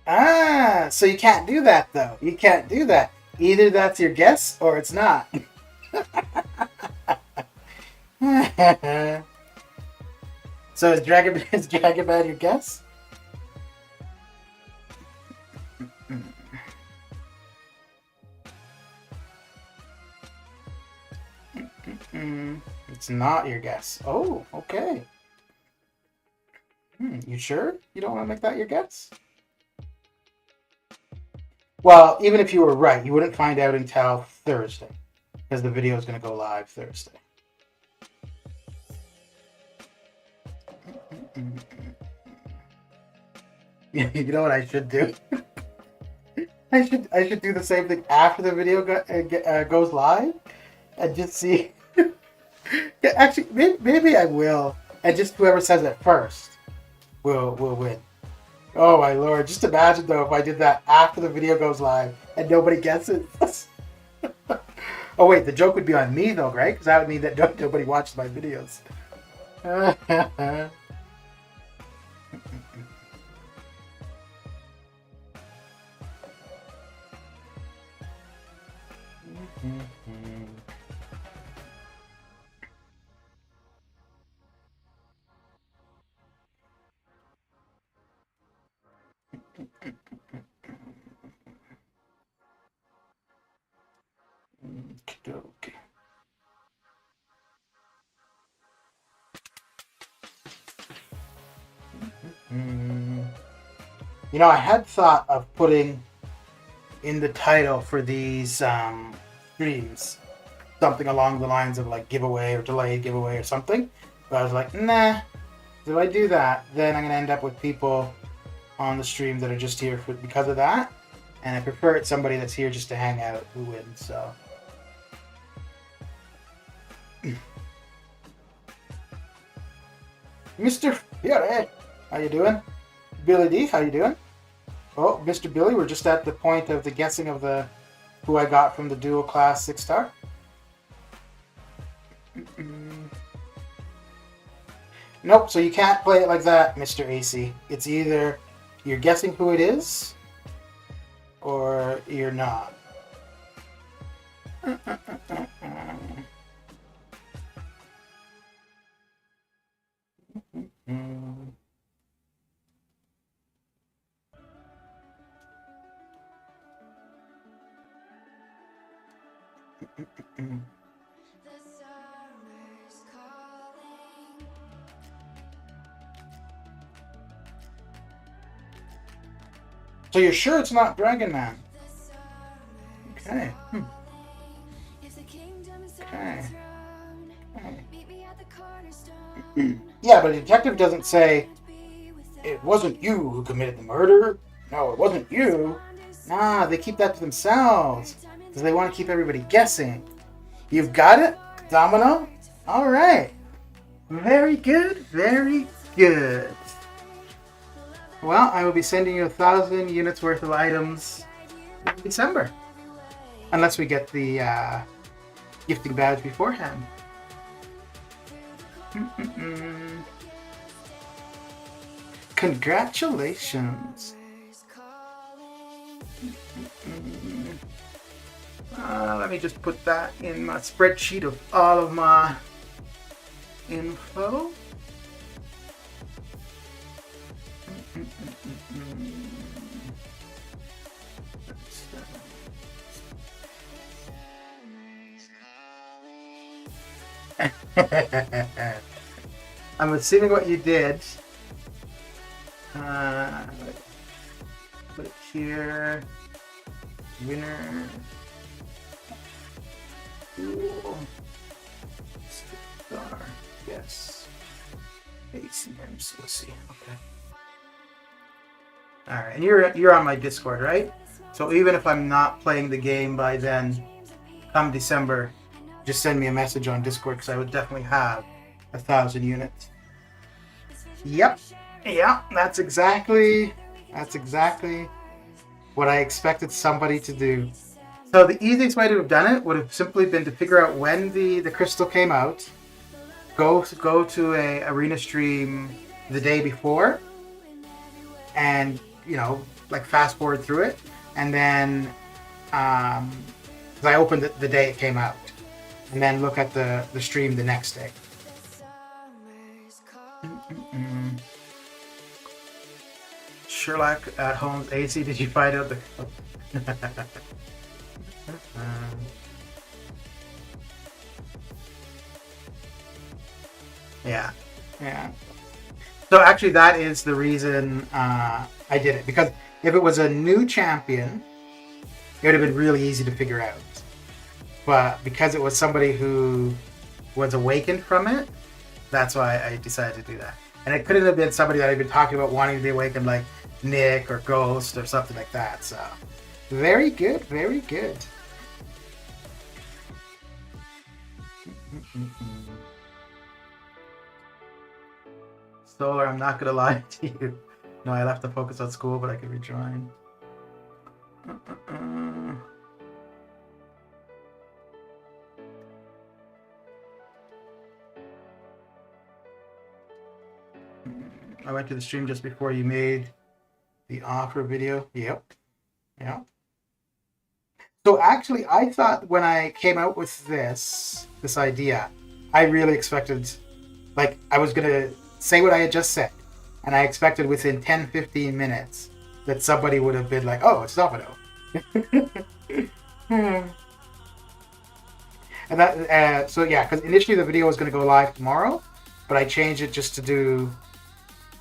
Ah, so you can't do that, though. You can't do that. Either that's your guess, or it's not. So is Dragon Bad your guess? It's not your guess. Oh, okay. You sure you don't want to make that your guess? Well, even if you were right, you wouldn't find out until Thursday, because the video is going to go live Thursday. You know what I should do? I should do the same thing after the video goes live, and just see. Actually, maybe I will, and just whoever says it first will win. Oh my lord! Just imagine though if I did that after the video goes live and nobody gets it. Oh wait, the joke would be on me though, right? Because that would mean that nobody watched my videos. Okay. You know, I had thought of putting in the title for these streams something along the lines of like giveaway or delayed giveaway or something. But I was like, nah, if I do that, then I'm going to end up with people on the stream that are just here because of that. And I prefer it somebody that's here just to hang out who wins, so. Mr. Fiore, how you doing? Billy D, how you doing? Oh, Mr. Billy, we're just at the point of the guessing of the who I got from the dual class 6-star. Nope, so you can't play it like that, Mr. AC. It's either you're guessing who it is, or you're not. So you're sure it's not Dragon Man? Okay. Okay. Yeah, but a detective doesn't say, it wasn't you who committed the murder. No, it wasn't you. Nah, they keep that to themselves. Because they want to keep everybody guessing. You've got it? Domino? Alright. Very good, very good. Well, I will be sending you 1,000 units worth of items in December. Unless we get the gifting badge beforehand. Congratulations. Let me just put that in my spreadsheet of all of my info. I'm assuming what you did. Put it here. Winner. Cool. Star. Yes. MCOC. Okay. All right, and you're on my Discord, right? So even if I'm not playing the game by then, come December, just send me a message on Discord because I would definitely have 1,000 units. Yep. Yeah, that's exactly what I expected somebody to do. So the easiest way to have done it would have simply been to figure out when the crystal came out, go to a arena stream the day before, and like fast forward through it, and then because I opened it the day it came out, and then look at the stream the next day. Sherlock Holmes AC, did you find out the yeah. So actually that is the reason I did it, because if it was a new champion, it would have been really easy to figure out. But because it was somebody who was awakened from it, that's why I decided to do that. And it couldn't have been somebody that I'd been talking about wanting to be awakened, like Nick or Ghost or something like that. So very good, very good. Solar, I'm not gonna lie to you. No, I left to focus on school, but I could rejoin. I went to the stream just before you made the offer video. Yep. Yeah. So actually, I thought when I came out with this idea, I really expected, like, I was going to say what I had just said. And I expected within 10, 15 minutes that somebody would have been like, oh, it's Domino. And that, so yeah, because initially the video was going to go live tomorrow, but I changed it just to do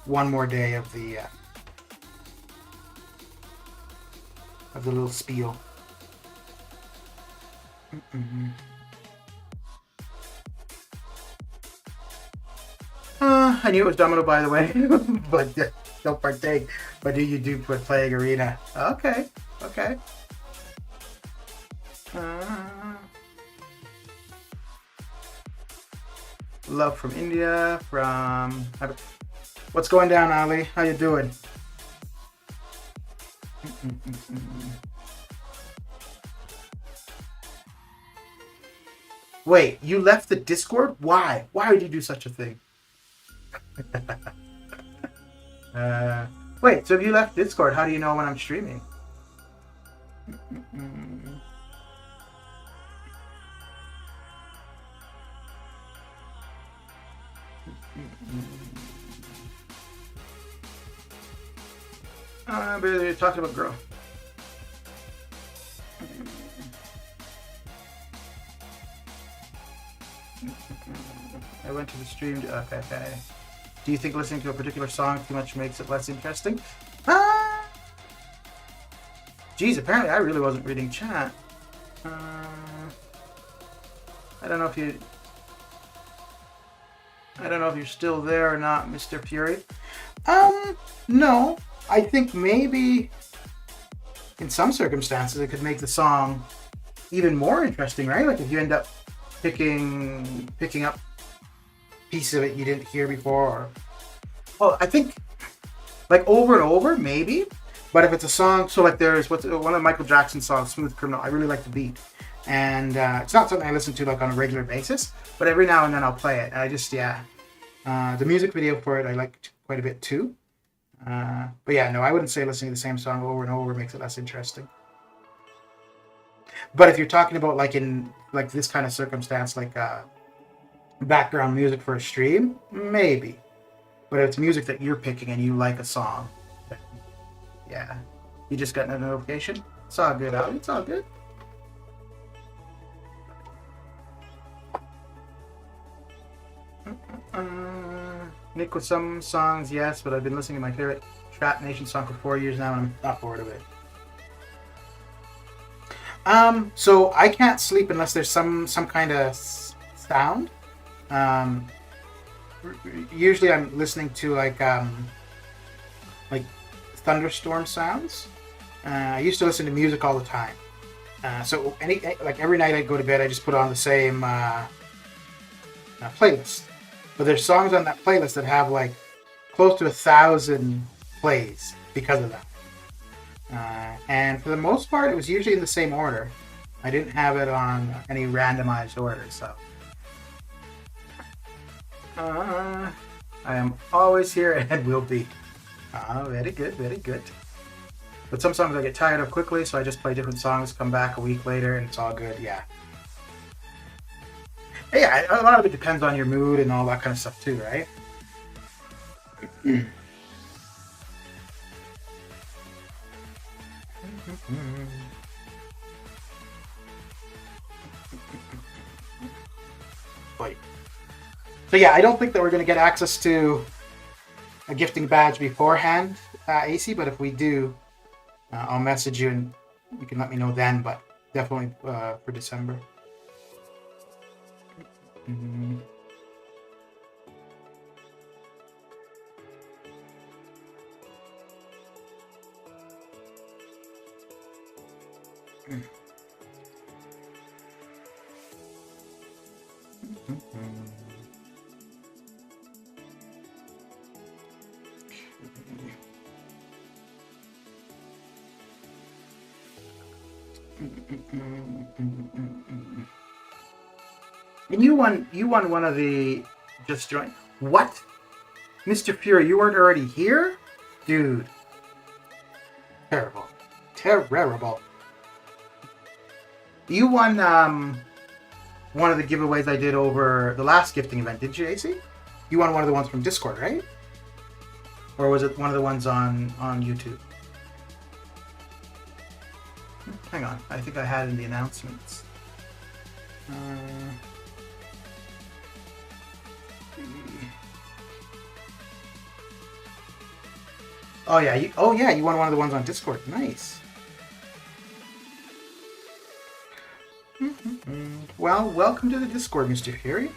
one more day of the little spiel. I knew it was Domino, by the way, but don't partake. But do you do playing Arena? Okay. Love from India. What's going down, Ali? How you doing? Wait, you left the Discord? Why? Why would you do such a thing? Wait, so if you left Discord, how do you know when I'm streaming? But you're talking about girl. I went to the stream. Okay. Do you think listening to a particular song too much makes it less interesting? Geez, apparently I really wasn't reading chat. I don't know if you're still there or not, Mr. Fury. No. I think maybe in some circumstances it could make the song even more interesting, right? Like if you end up picking up a piece of it you didn't hear before. Well, I think like over and over, maybe. But if it's a song, so like there's one of Michael Jackson's songs, Smooth Criminal. I really like the beat, and it's not something I listen to like on a regular basis. But every now and then I'll play it. And I just the music video for it I like quite a bit too. But yeah, no, I wouldn't say listening to the same song over and over makes it less interesting. But if you're talking about like in like this kind of circumstance, like background music for a stream, maybe. But if it's music that you're picking and you like a song, then yeah, you just got a notification. It's all good, Ali. It's all good. Nick, with some songs, yes, but I've been listening to my favorite Trap Nation song for 4 years now, and I'm not bored of it. So I can't sleep unless there's some kind of sound. Usually I'm listening to like thunderstorm sounds. I used to listen to music all the time. So every night I go to bed, I just put on the same playlist. But there's songs on that playlist that have like close to 1,000 plays because of that. And for the most part, it was usually in the same order. I didn't have it on any randomized order, so. I am always here and will be. Very good, very good. But some songs I get tired of quickly, so I just play different songs, come back a week later, and it's all good, yeah. Yeah, a lot of it depends on your mood and all that kind of stuff too, right? Wait. So yeah, I don't think that we're going to get access to a gifting badge beforehand, AC, but if we do, I'll message you and you can let me know then, but definitely for December. Mm-hmm. And you won one of the just join. What? Mr. Fury, you weren't already here? Dude. Terrible. Terrible. You won one of the giveaways I did over the last gifting event, didn't you, AC? You won one of the ones from Discord, right? Or was it one of the ones on YouTube? Hang on, I think I had in the announcements. Oh yeah, you won one of the ones on Discord. Nice. Well, welcome to the Discord, Mr. Fury.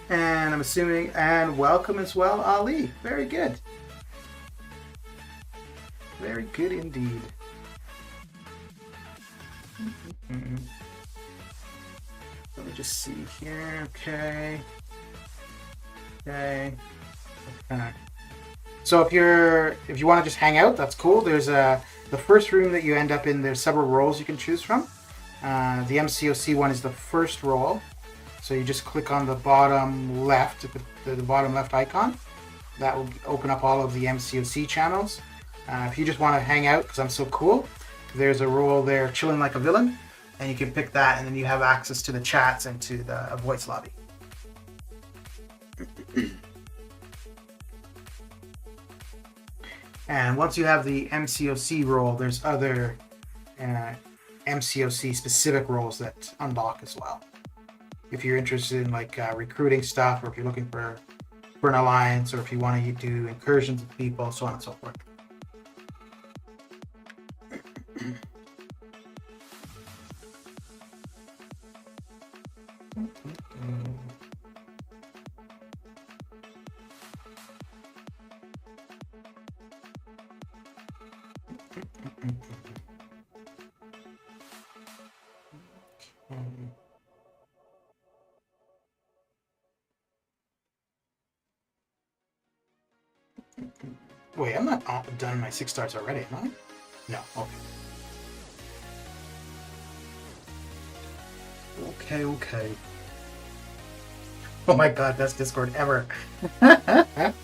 And I'm assuming, and welcome as well, Ali. Very good. Very good indeed. Let me just see here. Okay. So if you want to just hang out, that's cool. There's the first room that you end up in. There's several roles you can choose from. The MCOC one is the first role. So you just click on the bottom left, the bottom left icon. That will open up all of the MCOC channels. If you just want to hang out, because I'm so cool, there's a role there, chilling like a villain, and you can pick that, and then you have access to the chats and to the voice lobby. And once you have the MCOC role, there's other MCOC specific roles that unlock as well. If you're interested in like recruiting stuff, or if you're looking for an alliance, or if you want to do incursions with people, so on and so forth. Wait, I'm not done my 6 stars already, am I? No, okay. Okay. Oh my god, best Discord ever. I'm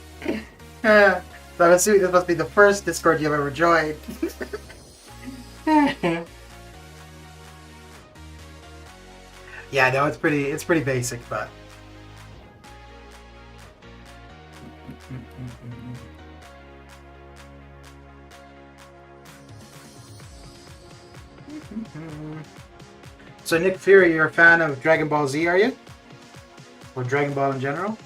assuming this must be the first Discord you've ever joined. Yeah, no, it's pretty basic, but So Nick Fury, you're a fan of Dragon Ball Z, are you? Or Dragon Ball in general?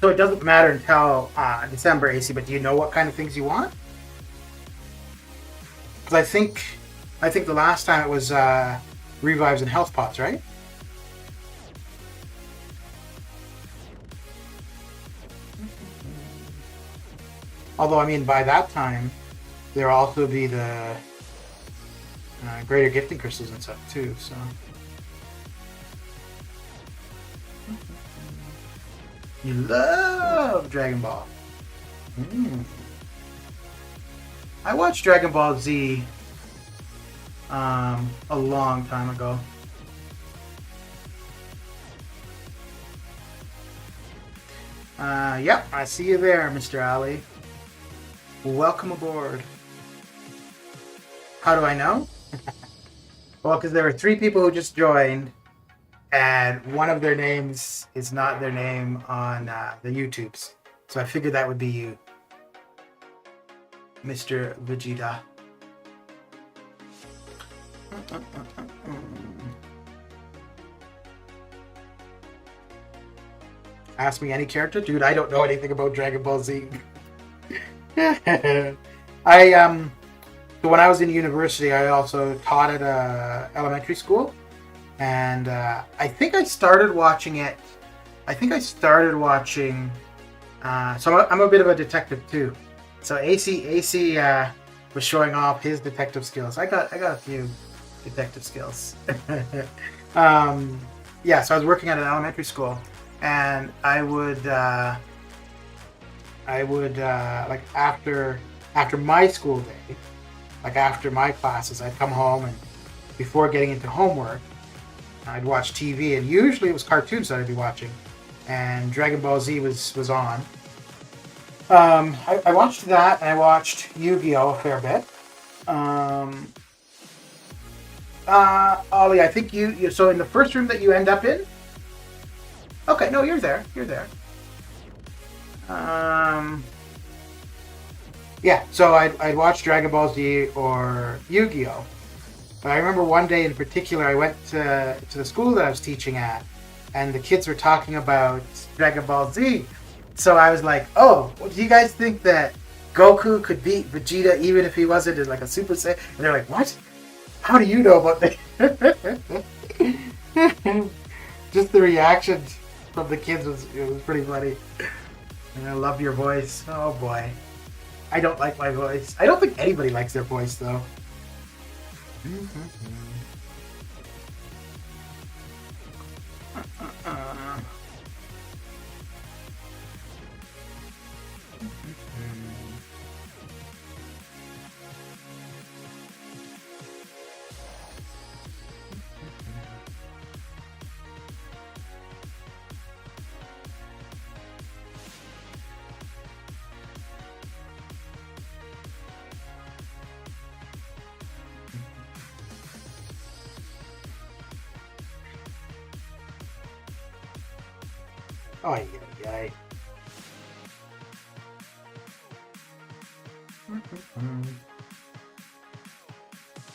So it doesn't matter until December, AC, but do you know what kind of things you want? Because I think the last time it was revives and health pots, right? Although, I mean, by that time, there'll also be the greater gifting crystals and stuff too, so. You love Dragon Ball. I watched Dragon Ball Z a long time ago. Yep, I see you there, Mr. Ali. Welcome aboard. How do I know? Well, because there were 3 people who just joined, and one of their names is not their name on the YouTubes. So I figured that would be you, Mr. Vegeta. Ask me any character? Dude, I don't know anything about Dragon Ball Z. So when I was in university, I also taught at a elementary school, and I think I started watching it. So I'm a bit of a detective too. So AC was showing off his detective skills. I got a few detective skills. Yeah, so I was working at an elementary school, and I would like after my school day, like after my classes, I'd come home and before getting into homework, I'd watch TV, and usually it was cartoons that I'd be watching, and Dragon Ball Z was on. I watched that, and I watched Yu-Gi-Oh! A fair bit. Ollie, I think you so in the first room that you end up in. Okay, no, you're there. You're there. Yeah, so I'd watch Dragon Ball Z or Yu-Gi-Oh! But I remember one day in particular, I went to the school that I was teaching at, and the kids were talking about Dragon Ball Z. So I was like, oh, well, do you guys think that Goku could beat Vegeta even if he wasn't like a Super Saiyan? And they're like, what? How do you know about that? Just the reaction from the kids was pretty funny. And I love your voice. Oh boy. I don't like my voice. I don't think anybody likes their voice though. Ay, ay,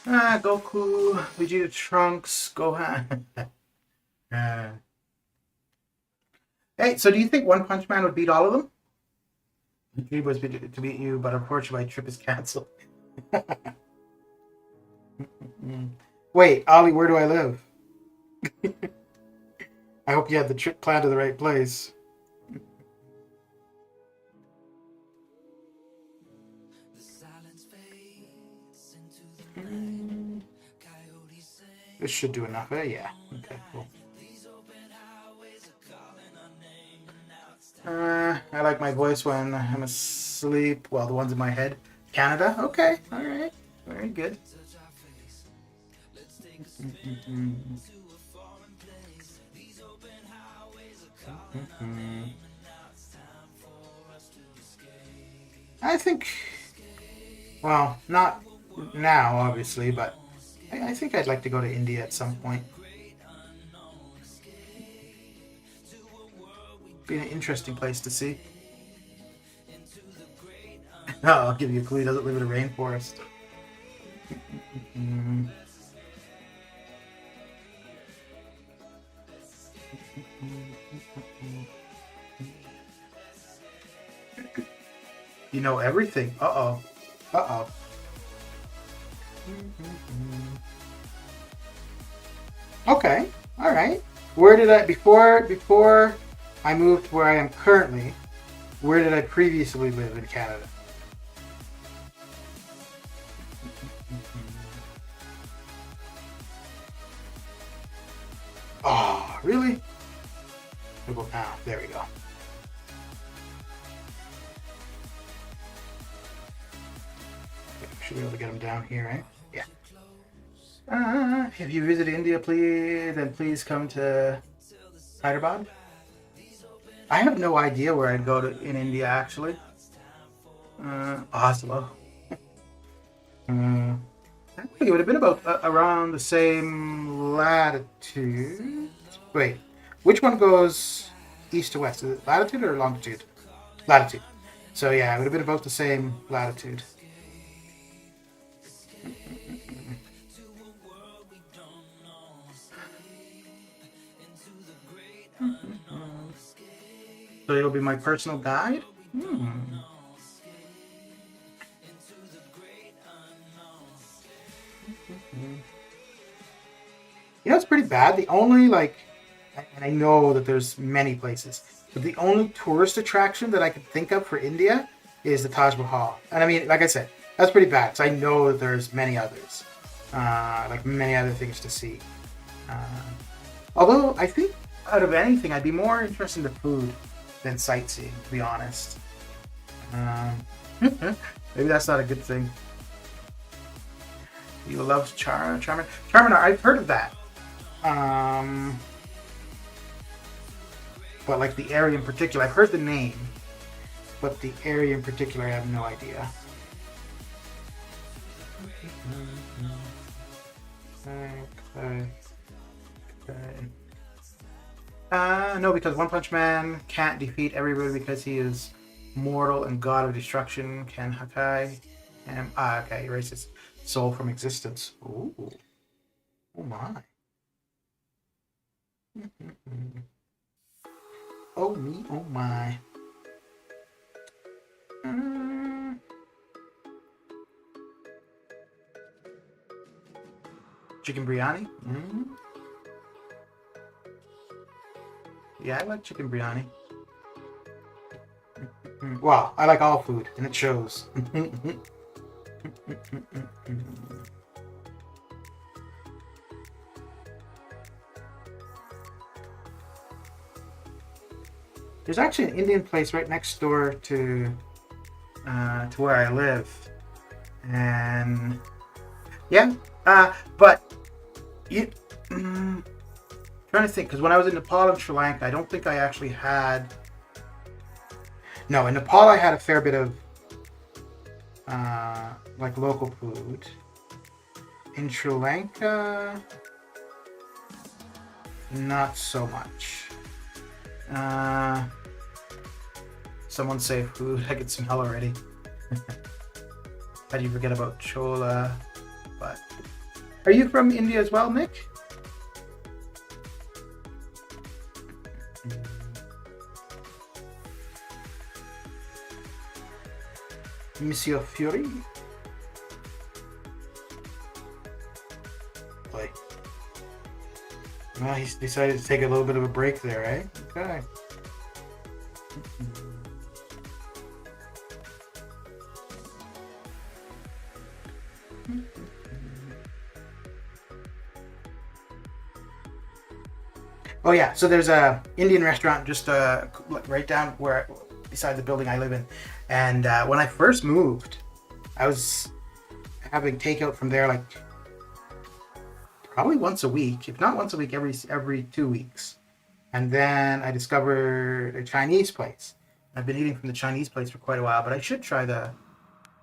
ay. Goku, Vegeta, Trunks, Gohan. Hey, so do you think One Punch Man would beat all of them? The dream was to beat you, but unfortunately my trip is cancelled. Wait, Ollie, where do I live? I hope you had the trip planned to the right place. This should do enough, eh? Yeah. Okay, cool. I like my voice when I'm asleep. Well, the ones in my head. Canada? Okay, alright. Very good. I think, well, not now, obviously, but I think I'd like to go to India at some point. Be an interesting place to see. Oh, I'll give you a clue. He doesn't live in a rainforest. You know everything. Uh-oh. Uh-oh. Okay. All right. Where did I before I moved to where I am currently? Where did I previously live in Canada? Oh, really? Ah, there we go. Should be able to get them down here, right? Yeah. If you visit India, please come to Hyderabad. I have no idea where I'd go to in India, actually. Oslo. I think it would have been about around the same latitude. Wait, which one goes east to west? Is it latitude or longitude? Latitude. So yeah, it would have been about the same latitude. So you'll be my personal guide? You know, it's pretty bad. The only, like, and I know that there's many places, but the only tourist attraction that I could think of for India is the Taj Mahal. And I mean, like I said, that's pretty bad. So I know that there's many others, like many other things to see. Although I think out of anything, I'd be more interested in the food than sightseeing, to be honest. Maybe that's not a good thing. You love Charmin? I've heard of that. But like the area in particular, I've heard the name, but the area in particular, I have no idea. Okay. No, because One Punch Man can't defeat everybody because he is mortal and god of destruction. Can Hakai okay, erase his soul from existence. Ooh. Oh my. Oh me, oh my. Chicken biryani? Yeah, I like chicken biryani. Well, I like all food, and it shows. There's actually an Indian place right next door to where I live, and yeah, but you. Trying to think, because when I was in Nepal and Sri Lanka, I don't think I actually had. No, in Nepal I had a fair bit of like local food. In Sri Lanka, not so much. Someone say food. I can smell already. How do you forget about chola? But are you from India as well, Nick? Monsieur Fury. Boy. Well, he's decided to take a little bit of a break there, eh? Okay. Oh yeah, so there's a Indian restaurant just right down where beside the building I live in, and when I first moved, I was having takeout from there like probably once a week, if not once a week, every 2 weeks, and then I discovered a Chinese place. I've been eating from the Chinese place for quite a while, but I should try the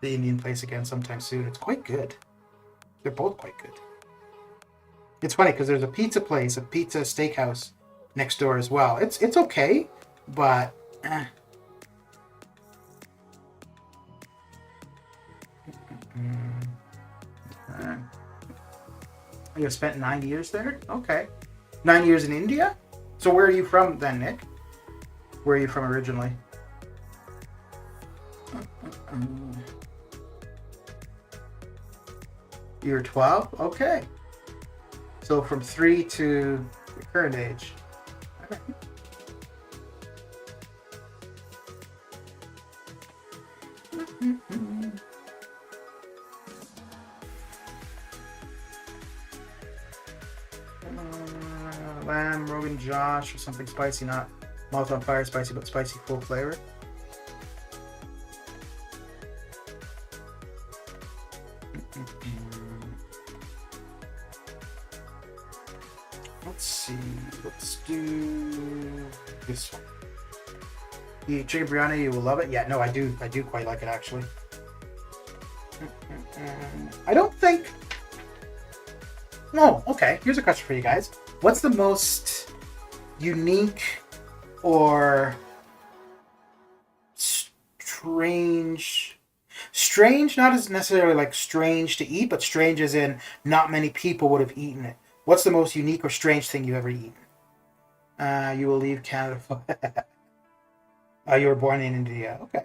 Indian place again sometime soon. It's quite good. They're both quite good. It's funny because there's a pizza place, a pizza steakhouse next door as well. It's okay, but You spent 9 years there? Okay. 9 years in India? So where are you from then, Nick? Where are you from originally? You were 12? Okay. So from 3 to your current age. Okay. Lamb, Rogan Josh, or something spicy, not mouth on fire spicy, but spicy full flavor. Let's see. Let's do this one. The chicken biryani, you will love it. Yeah, no, I do quite like it actually. I don't think. No, okay. Here's a question for you guys. What's the most unique or strange? Strange, not as necessarily like strange to eat, but strange as in not many people would have eaten it. What's the most unique or strange thing you've ever eaten? You will leave Canada. You were born in India. Okay.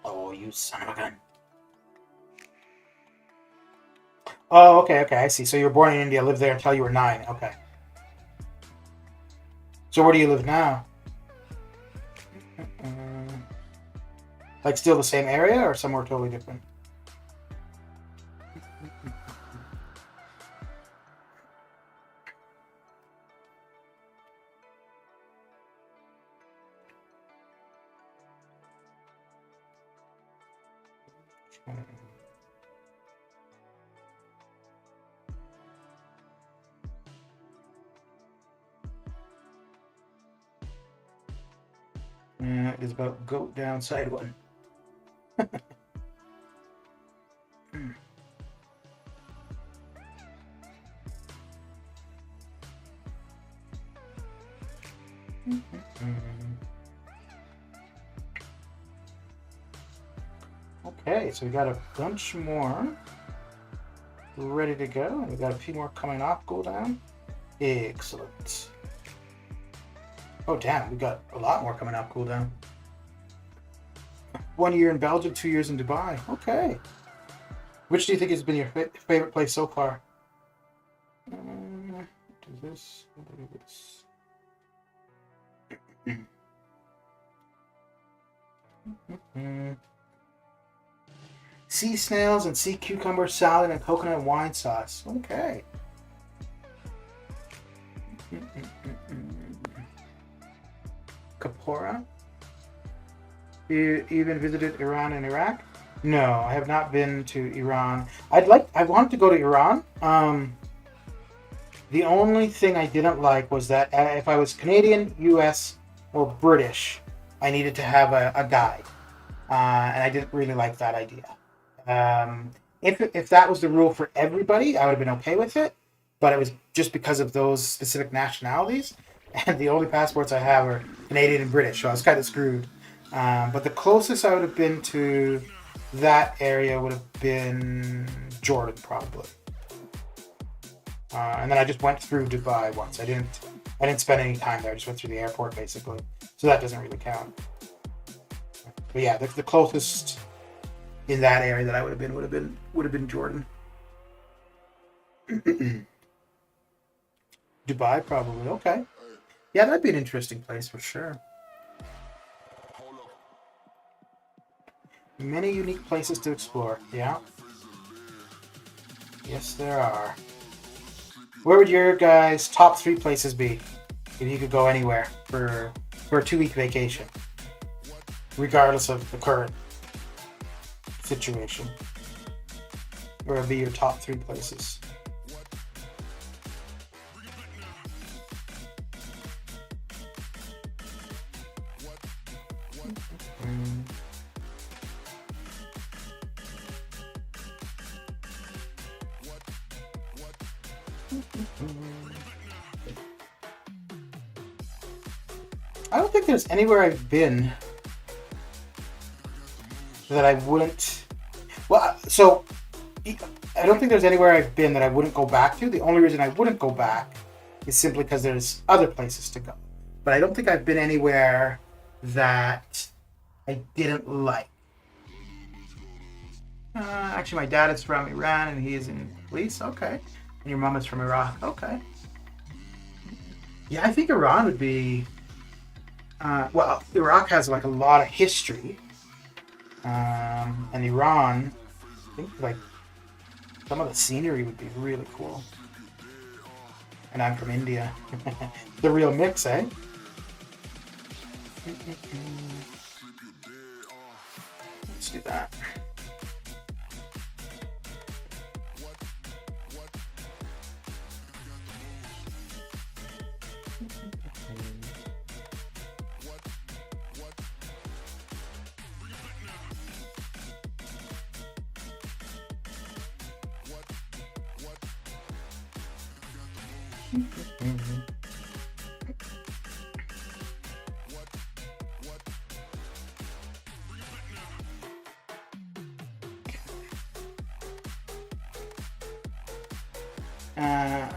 Oh, you son of a gun. Oh, okay, I see. So you were born in India, lived there until you were 9. Okay. So where do you live now? Like still the same area or somewhere totally different? It's about goat down side one. Okay, so we got a bunch more ready to go, and we got a few more coming off cooldown. Excellent. Oh damn, we got a lot more coming off cooldown. 1 year in Belgium, 2 years in Dubai. Okay. Which do you think has been your favorite place so far? Do this. Do this. Sea snails and sea cucumber salad and coconut wine sauce. Okay. Kapora. You even visited Iran and Iraq? No, I have not been to Iran. I wanted to go to Iran. The only thing I didn't like was that if I was Canadian, US, or British, I needed to have a guide. And I didn't really like that idea. If that was the rule for everybody, I would have been okay with it. But it was just because of those specific nationalities. And the only passports I have are Canadian and British, so I was kind of screwed. But the closest I would have been to that area would have been Jordan, probably. And then I just went through Dubai once. I didn't spend any time there. I just went through the airport, basically. So that doesn't really count. But yeah, the closest in that area that I would have been Jordan. Dubai, probably. Okay. Yeah, that'd be an interesting place for sure. Many unique places to explore. Yeah. Yes, there are. Where would your guys' top 3 places be if you could go anywhere for a 2-week vacation, regardless of the current situation? Where would be your top 3 places? I don't think there's anywhere I've been that I wouldn't. Well, so I don't think there's anywhere I've been that I wouldn't go back to. The only reason I wouldn't go back is simply because there's other places to go. But I don't think I've been anywhere that I didn't like. Actually, my dad is from Iran and he is in police. Okay. And your mom is from Iraq. Okay. Yeah, I think Iran would be. Well, Iraq has like a lot of history, and Iran, I think like some of the scenery would be really cool. And I'm from India, the real mix, eh? Let's do that.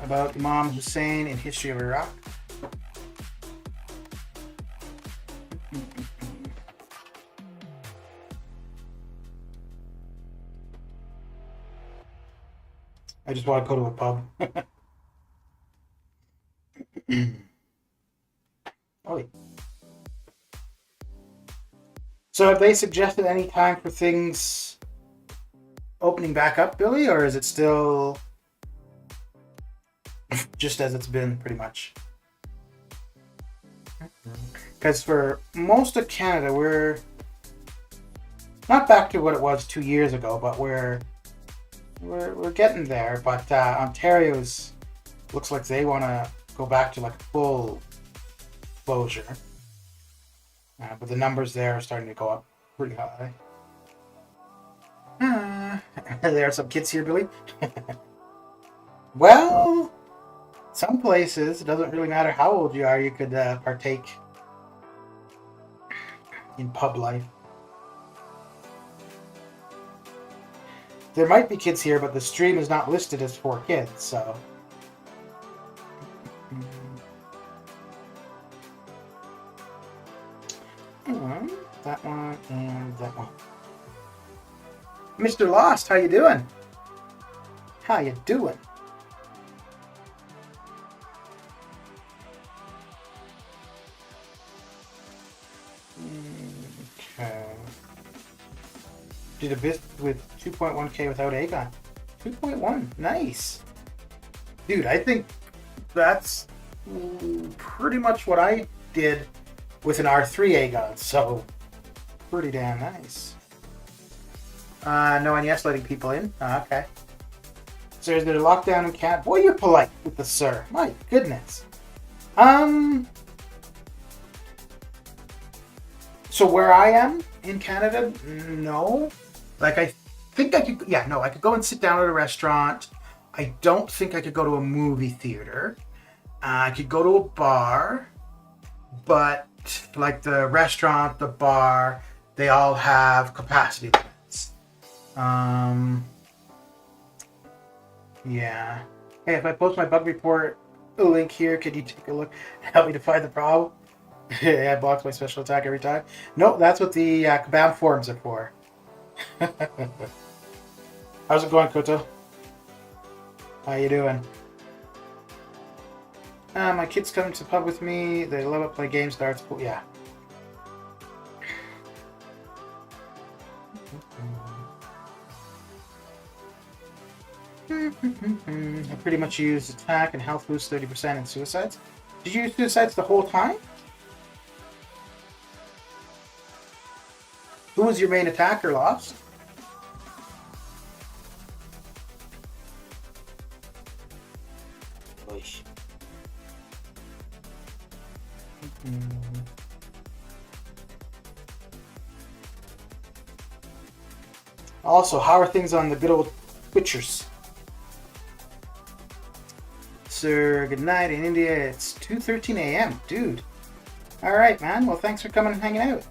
About Imam Hussein in history of Iraq. I just want to go to a pub. Oh. So have they suggested any time for things opening back up, Billy, or is it still just as it's been pretty much? Because for most of Canada, we're not back to what it was 2 years ago, but we're getting there. But Ontario's looks like they want to go back to like full closure. But the numbers there are starting to go up pretty high. There are some kids here, Billy. Well, some places, it doesn't really matter how old you are, you could partake in pub life. There might be kids here, but the stream is not listed as for kids, so... That one and that one. Mr. Lost, how you doing? How you doing? Okay. Did a bit with 2.1k without Aegon. 2.1, nice. Dude, I think that's pretty much what I did with an R3 Aegon, so pretty damn nice. No and yes, letting people in. Okay. So is there a lockdown in Canada? Boy, you're polite with the sir. My goodness. So where I am in Canada, no. Like I think I could, yeah, no, I could go and sit down at a restaurant. I don't think I could go to a movie theater. I could go to a bar, but like the restaurant, the bar, they all have capacity limits. Yeah. Hey, if I post my bug report link here, could you take a look and help me to find the problem? Yeah, it blocks my special attack every time. No, that's what the Kabam forums are for. How's it going, Koto? How you doing? My kids come to the pub with me. They love it, play games, darts. Yeah. I pretty much use attack and health boost 30% in suicides. Did you use suicides the whole time? Who was your main attacker, Lost? Also, how are things on the good old Twitchers? Sir, good night in India. It's 2:13 a.m. Dude. Alright, man. Well, thanks for coming and hanging out.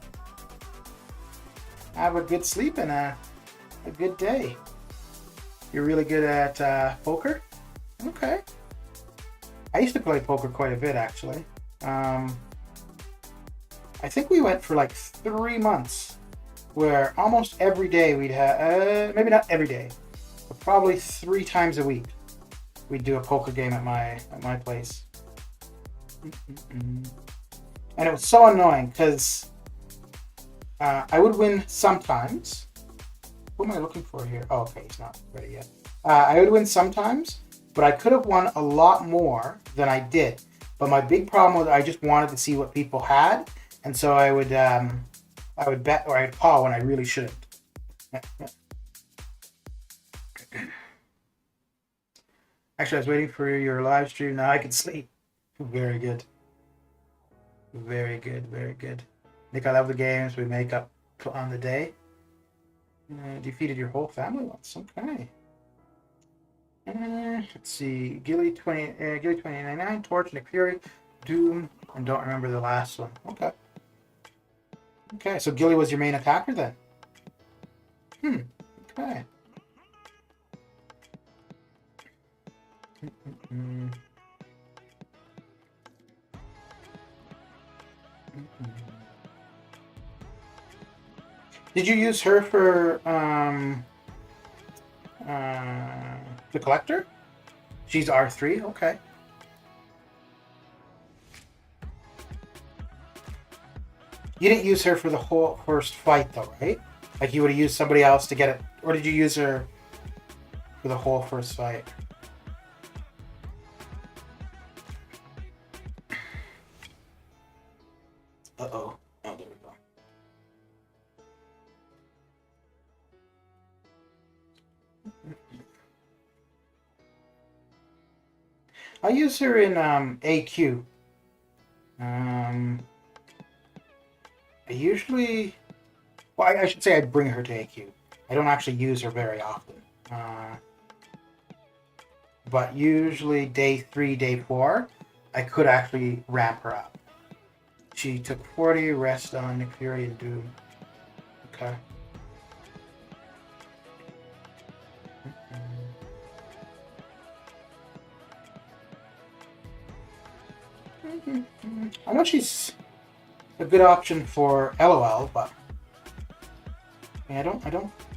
Have a good sleep and a good day. You're really good at poker? Okay. I used to play poker quite a bit, actually. I think we went for like 3 months where almost every day we'd have, maybe not every day, but probably 3 times a week we'd do a poker game at my place. And it was so annoying because I would win sometimes. What am I looking for here? Oh, okay, it's not ready yet. I would win sometimes, but I could have won a lot more than I did. But my big problem was I just wanted to see what people had, and so I would bet or I'd call when I really shouldn't. Actually, I was waiting for your live stream. Now I can sleep. Very good. Very good. Very good. Nick, I love the games. We make up on the day. Defeated your whole family once. Okay. Let's see. Gilly 2099, Torch, Nick Fury, Doom, and don't remember the last one. Okay. Okay, so Gilly was your main attacker then? Okay. Did you use her for the collector? She's R3? Okay. You didn't use her for the whole first fight though, right? Like you would have used somebody else to get it, or did you use her for the whole first fight. Uh-oh. Oh, there we go. I use her in AQ. I usually... Well, I should say I bring her to AQ. I don't actually use her very often. But usually day 3, day 4, I could actually ramp her up. She took 40, rest on Nick Fury and Doom. Okay. I know she's a good option for LOL, but I don't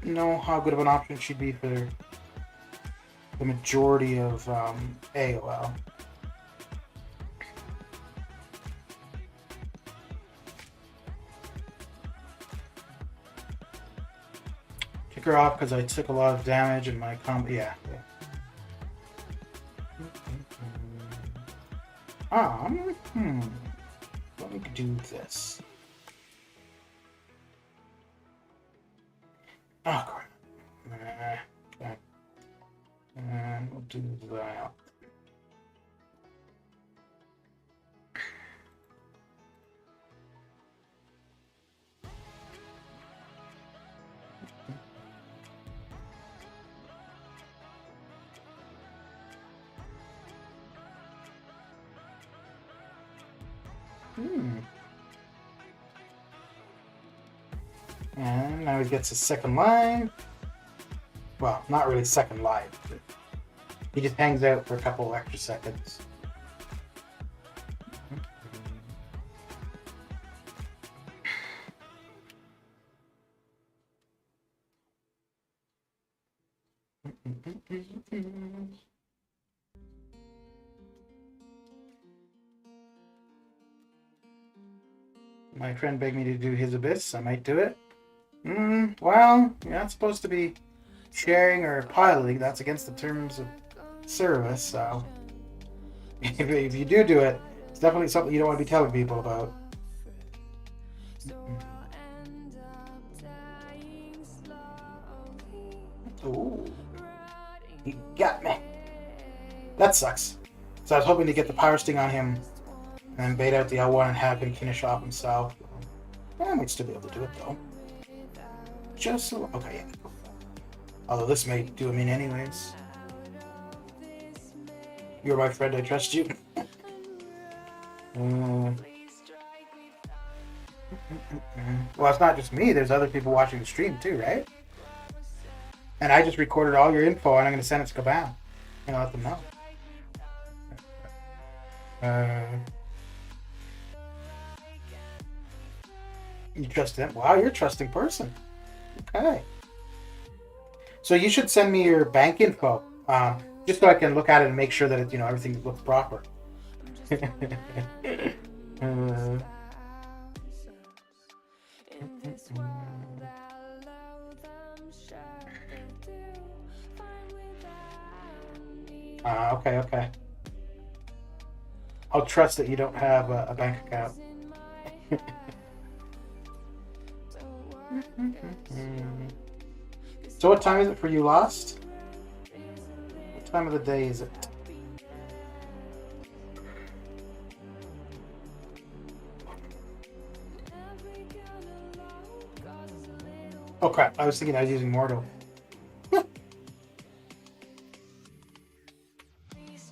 know how good of an option she'd be for the majority of AOL. Kick her off because I took a lot of damage in my combo. Yeah. Let me do this. Oh, crap. Okay. And we'll do that. And now he gets his second life. Well, not really second life. But he just hangs out for a couple extra seconds. My friend begged me to do his Abyss. I might do it. Well, you're not supposed to be sharing or piloting. That's against the terms of service, so if you do it, it's definitely something you don't want to be telling people about. Ooh, he got me. That sucks. So I was hoping to get the Power Sting on him and then bait out the L1 and have him finish off himself. I might still be able to do it though. Just so, okay, yeah. Although this may do him in anyways. You're my friend, I trust you. Well, it's not just me. There's other people watching the stream too, right? And I just recorded all your info and I'm going to send it to Goblin. I'm going to let them know. You trust them? Wow, you're a trusting person. Okay. So you should send me your bank info, just so I can look at it and make sure that it, everything looks proper. Okay. I'll trust that you don't have a bank account. So what time is it for you, Lost? What time of the day is it? Oh crap, I was thinking I was using Mortal.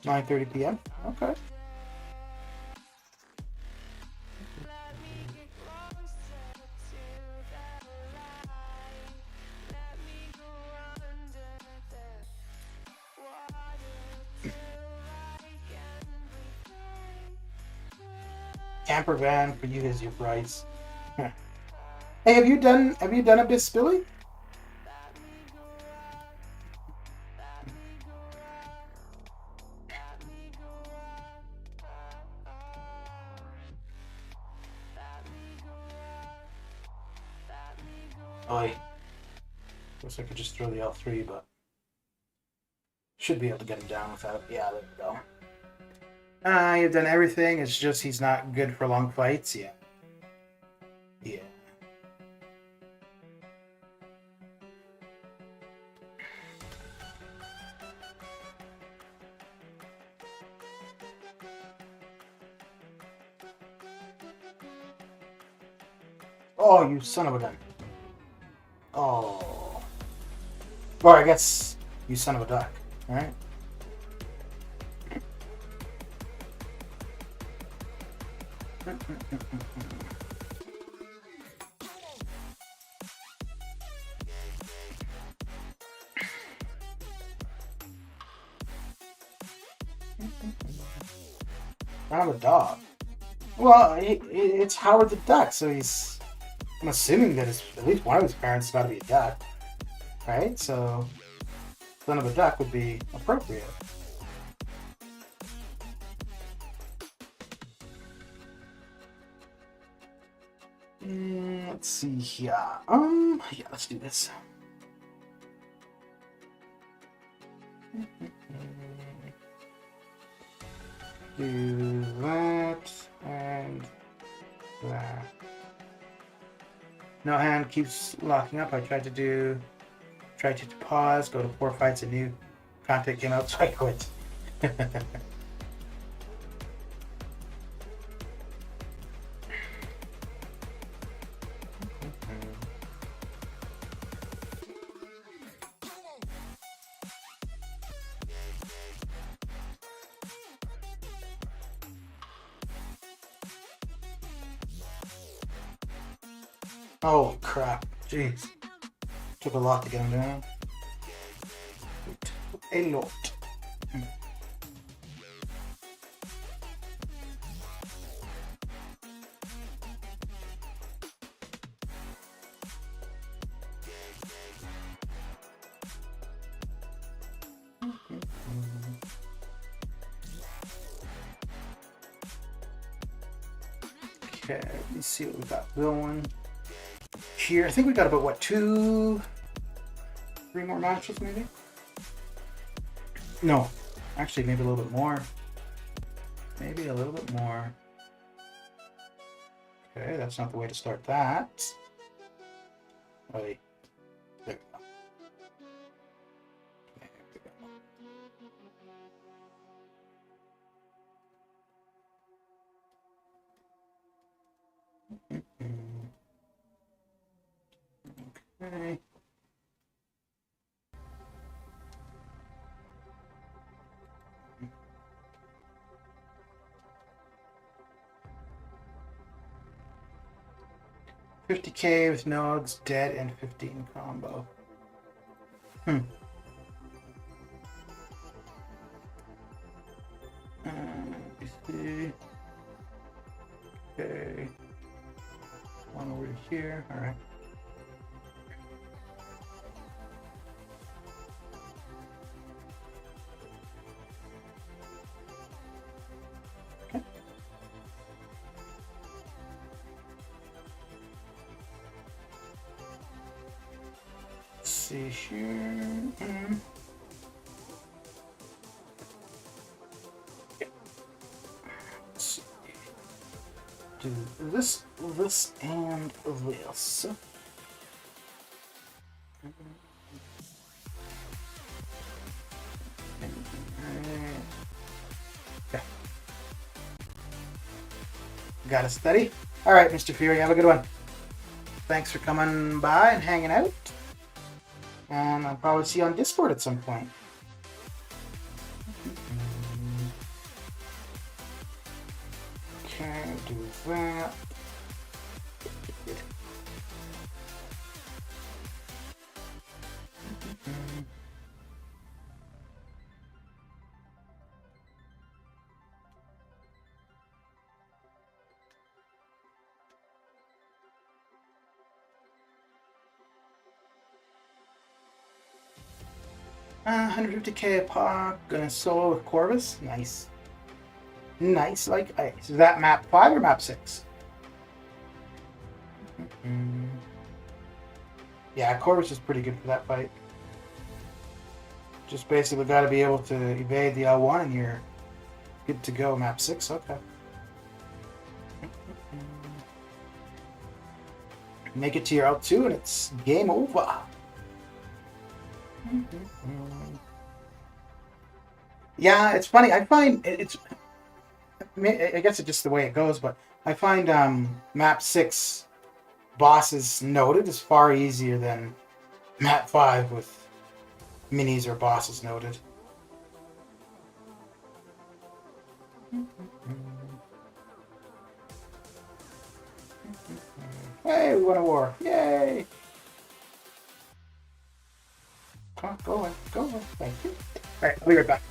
9:30 p.m. Okay. Camper van for you is your price. Hey, have you done Abyss, Billy? Oh, I guess I could just throw the L3, but Should be able to get him down without. Yeah, there we go. You've done everything. It's just he's not good for long fights. Yeah. Yeah. Oh, you son of a gun. Oh. Or I guess you son of a duck. Alright. Son of a dog. Well, it's Howard the Duck, so he's. I'm assuming that at least one of his parents has got to be a duck, right? So, son of a duck would be appropriate. Let's see here. Yeah, let's do this. Do that and that. No hand keeps locking up. I tried to pause, go to 4 fights, a new content came out, so I quit. Oh crap, jeez. Took a lot to get him down. A lot. Okay, let's see what we got going here. I think we got about what, 3 more matches maybe? No, actually maybe a little bit more. Maybe a little bit more. Okay, that's not the way to start that. Wait, there we go. There we go. Okay. $50K with nodes, dead, and 15 combo. Let me see. Okay. One over here. All right. See here. Let's see. Do this, and this. Okay. Got a study? All right, Mr. Fury, have a good one. Thanks for coming by and hanging out. And I'll probably see you on Discord at some point. Okay, do that. 150K a pop, gonna solo with Corvus. Nice. Nice like ice. Is that map 5 or map 6? Yeah, Corvus is pretty good for that fight. Just basically got to be able to evade the L1 and you're good to go. Map 6, okay. Make it to your L2 and it's game over. Yeah, it's funny. I find it's... I guess it's just the way it goes, but I find map 6 bosses noted is far easier than map 5 with minis or bosses noted. Hey, we won a war. Yay! Come on, go on. Thank you. Alright, I'll be right back.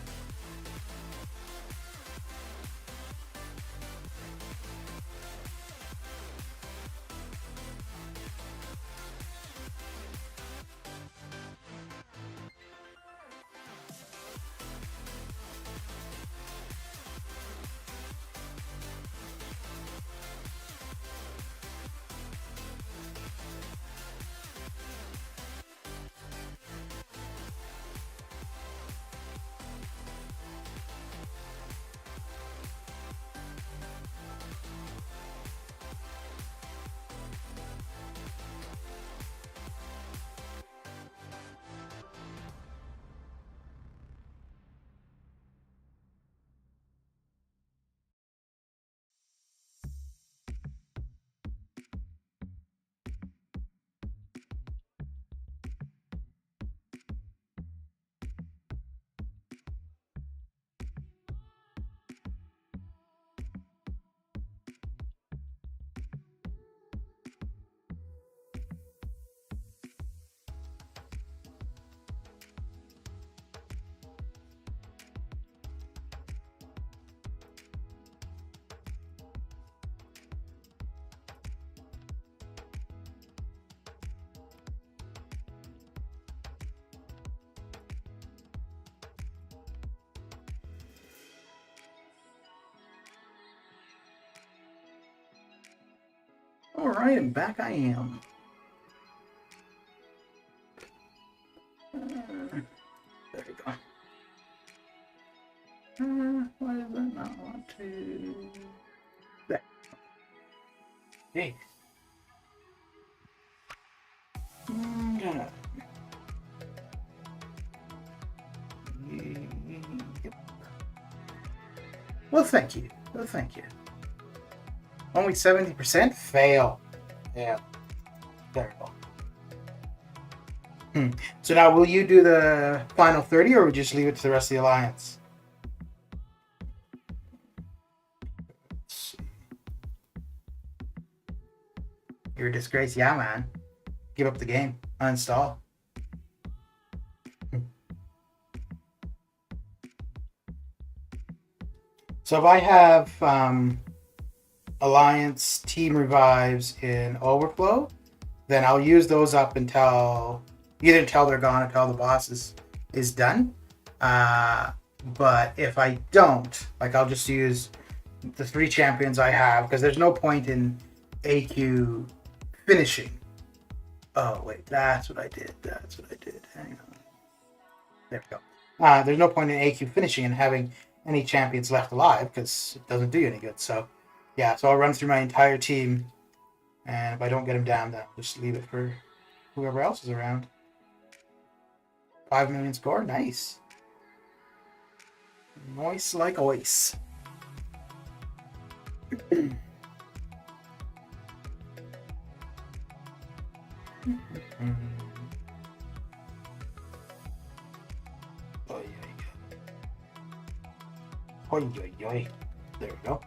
Alright, and back I am. There we go. Why does that not want to... There. Hey. Yep. Well, thank you. Only 70%? Fail. Yeah. There we go. So now, will you do the final 30, or would you just leave it to the rest of the Alliance? Let's see. You're a disgrace. Yeah, man. Give up the game. Uninstall. So if I have Alliance team revives in Overflow, then I'll use those up until they're gone, until the boss is done. But if I don't, like, I'll just use the 3 champions I have, because there's no point in AQ finishing. Oh wait, that's what I did. Hang on. There we go. There's no point in AQ finishing and having any champions left alive, because it doesn't do you any good. So yeah, so I'll run through my entire team, and if I don't get them down, then I'll just leave it for whoever else is around. 5 million score, nice. Nice like ice. There we go.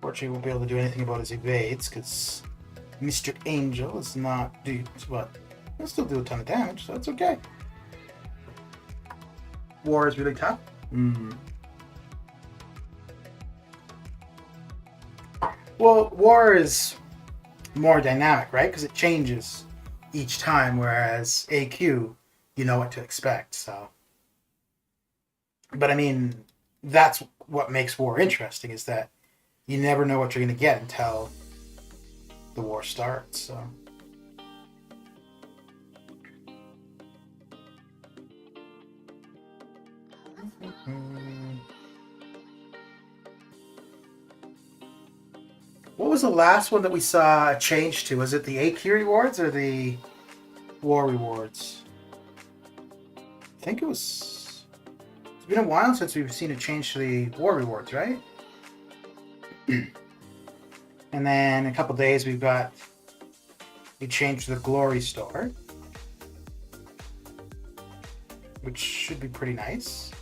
Fortunately, we won't be able to do anything about his evades, because Mr. Angel is not duped, but he'll still do a ton of damage, so that's okay. War is really tough. Well, War is more dynamic, right? Because it changes each time, whereas AQ, you know what to expect, so... But I mean, that's what makes War interesting, is that you never know what you're going to get until the war starts. So What was the last one that we saw a change to? Was it the AQ rewards or the war rewards? I think it was... It's been a while since we've seen a change to the war rewards, right? And then in a couple days we've got a change to the glory store, which should be pretty nice.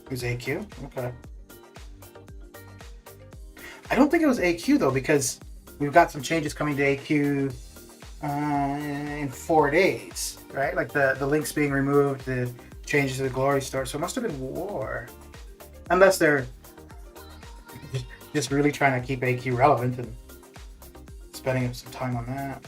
It was AQ? Okay. I don't think it was AQ though, because we've got some changes coming to AQ in 4 days, right? Like the links being removed, the changes to the glory store. So it must have been war. Unless they're just really trying to keep AQ relevant and spending some time on that.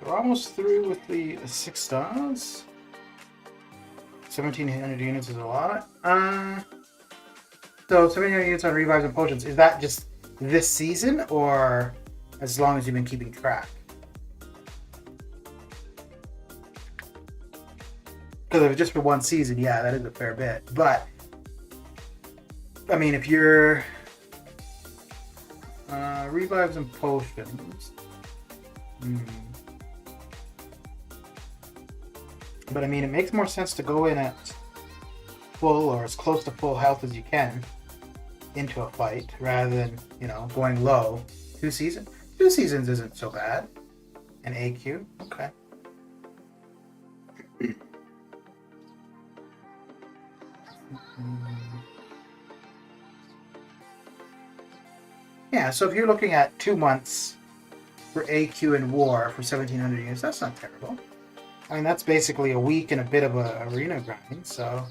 We're almost through with the 6 stars. 1,700 units is a lot. So 1,700 units on revives and potions. Is that just this season, or as long as you've been keeping track? Because if it's just for one season, yeah, that is a fair bit. But I mean, if you're revives and potions. But I mean, it makes more sense to go in at full or as close to full health as you can into a fight rather than, you know, going low. 2 seasons? 2 seasons isn't so bad. An AQ? Okay. Yeah, so if you're looking at 2 months for AQ and War for 1,700 units, that's not terrible. I mean, that's basically a week and a bit of a arena grind, so...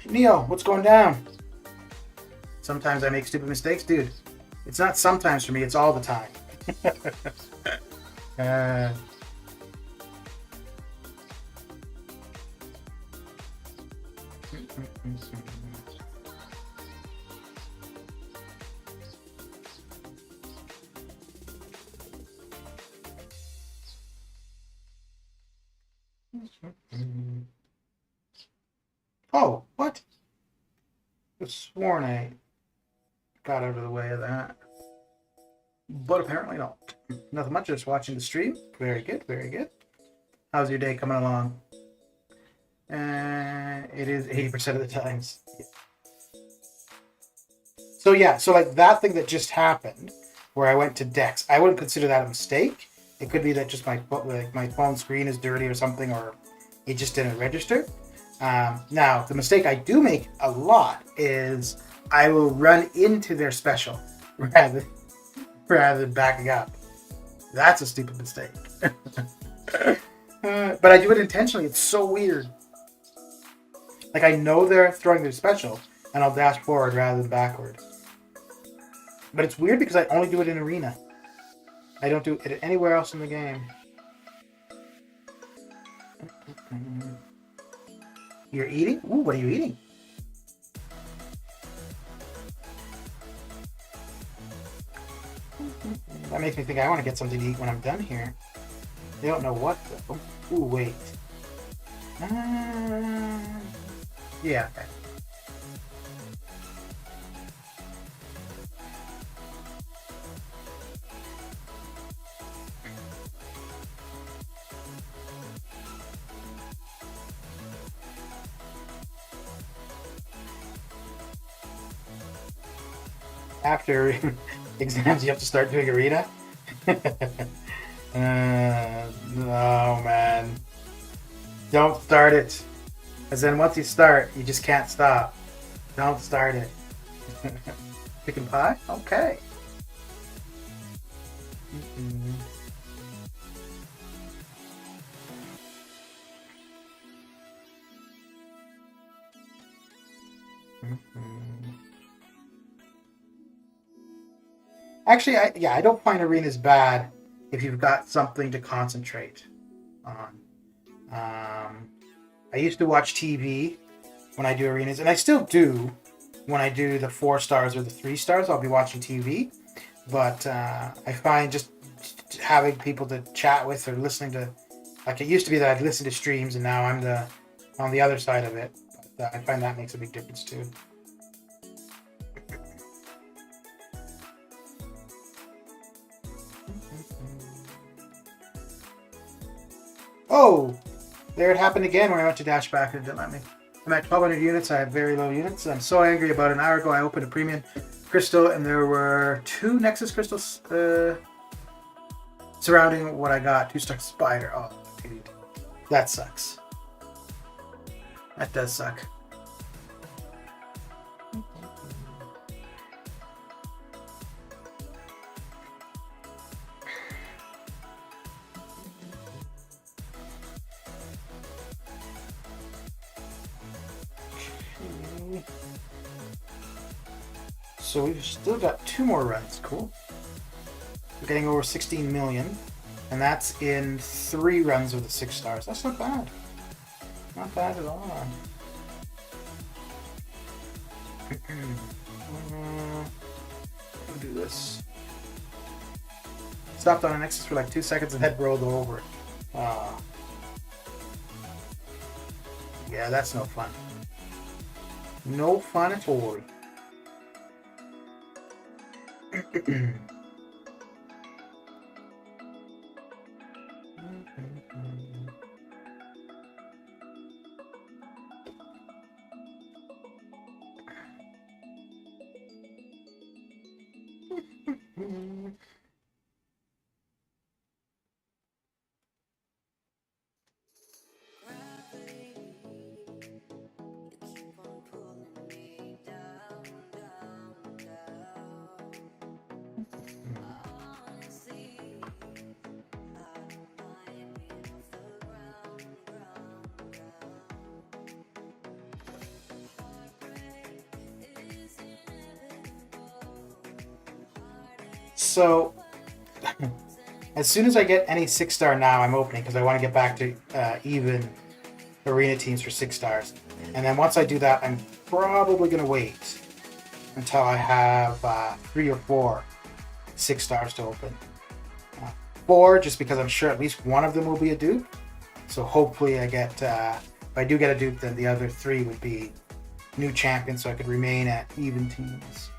Neo, what's going down? Sometimes I make stupid mistakes, dude. It's not sometimes for me, it's all the time. Oh, what? I sworn I got out of the way of that. But apparently not. Nothing much, just watching the stream. Very good, very good. How's your day coming along? It is 80% of the times. Yeah. So yeah, so like that thing that just happened, where I went to Dex, I wouldn't consider that a mistake. It could be that just my phone screen is dirty or something, or it just didn't register. Now, the mistake I do make a lot is I will run into their special rather than backing up. That's a stupid mistake. But I do it intentionally. It's so weird. Like, I know they're throwing their special, and I'll dash forward rather than backward. But it's weird because I only do it in Arena. I don't do it anywhere else in the game. You're eating? Ooh, what are you eating? That makes me think I want to get something to eat when I'm done here. They don't know what though. Ooh, wait. Yeah. Okay. After exams, you have to start doing Arena? Oh, man. Don't start it. Because then once you start, you just can't stop. Don't start it. Chicken pie? Okay. Actually, I don't find arenas bad if you've got something to concentrate on. I used to watch TV when I do arenas, and I still do when I do the 4 stars or the 3 stars. I'll be watching TV, but I find just having people to chat with or listening to, like it used to be that I'd listen to streams, and now I'm on the other side of it. But I find that makes a big difference too. Oh, there it happened again where I went to dash back and it didn't let me. I'm at 1,200 units. I have very low units. I'm so angry. About an hour ago, I opened a premium crystal and there were 2 Nexus crystals surrounding what I got. 2-star spider. Oh, dude. That sucks. That does suck. So we've still got 2 more runs. Cool. We're getting over 16 million. And that's in 3 runs of the 6 stars. That's not bad. Not bad at all. I'll do this. Stopped on a Nexus for like 2 seconds and head rolled over it. Yeah, that's no fun. No fun at all. So, as soon as I get any 6-star now, I'm opening because I want to get back to even arena teams for 6 stars. And then once I do that, I'm probably going to wait until I have 3 or 4 6 stars to open. 4, just because I'm sure at least one of them will be a dupe. So hopefully I get, if I do get a dupe, then the other 3 would be new champions so I could remain at even teams.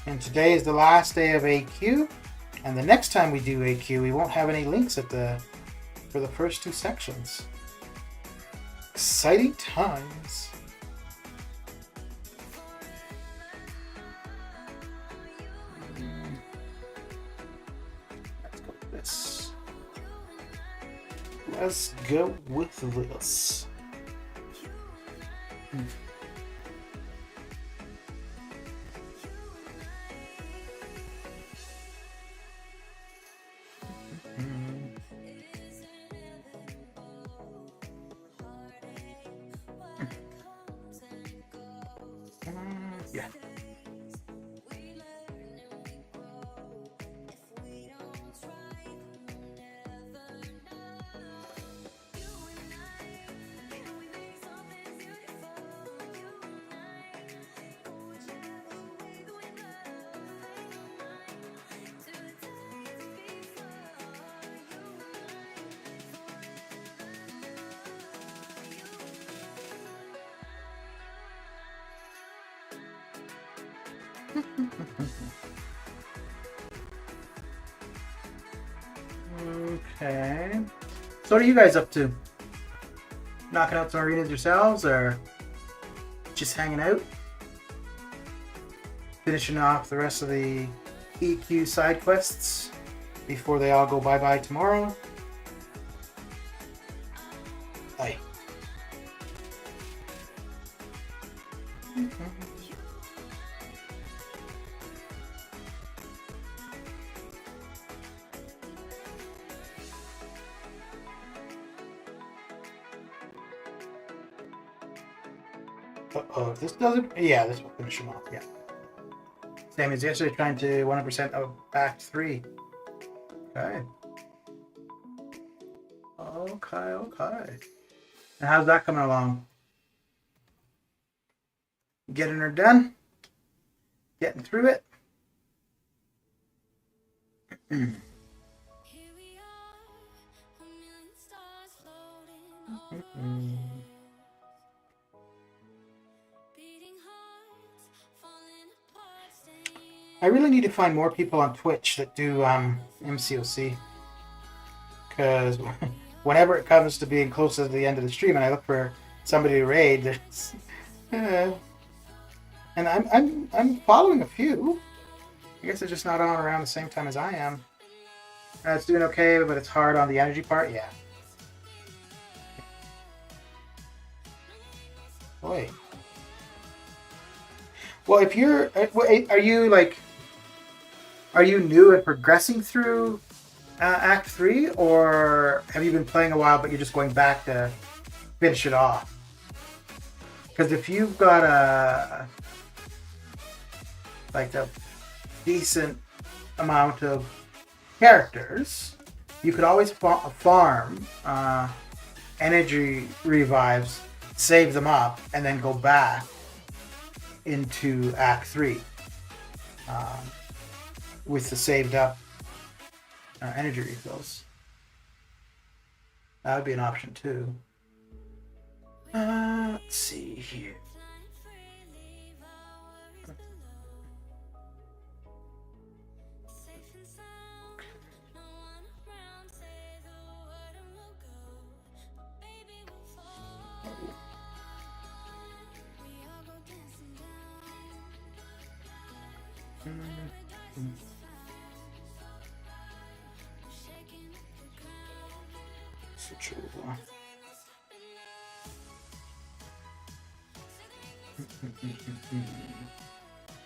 And today is the last day of AQ, and the next time we do AQ, we won't have any links for the first 2 sections. Exciting times. Let's go with this. Let's go with this. Yeah. Okay. So what are you guys up to? Knocking out some arenas yourselves or just hanging out? finishing off the rest of the EQ side quests before they all go bye-bye tomorrow. Aye. Uh-oh, if this doesn't... Yeah, this will finish him off, yeah. Same as yesterday, trying to 100% of Act 3. Okay. Okay. And how's that coming along? Getting her done? Getting through it? I really need to find more people on Twitch that do MCOC. Because whenever it comes to being close to the end of the stream and I look for somebody to raid, there's... and I'm following a few. I guess they're just not on around the same time as I am. It's doing okay, but it's hard on the energy part, yeah. Boy. Well, if you're... Are you new and progressing through Act 3? Or have you been playing a while, but you're just going back to finish it off? Because if you've got a decent amount of characters, you could always farm energy revives, save them up, and then go back into Act 3 with the saved up energy refills. That would be an option too. Let's see here.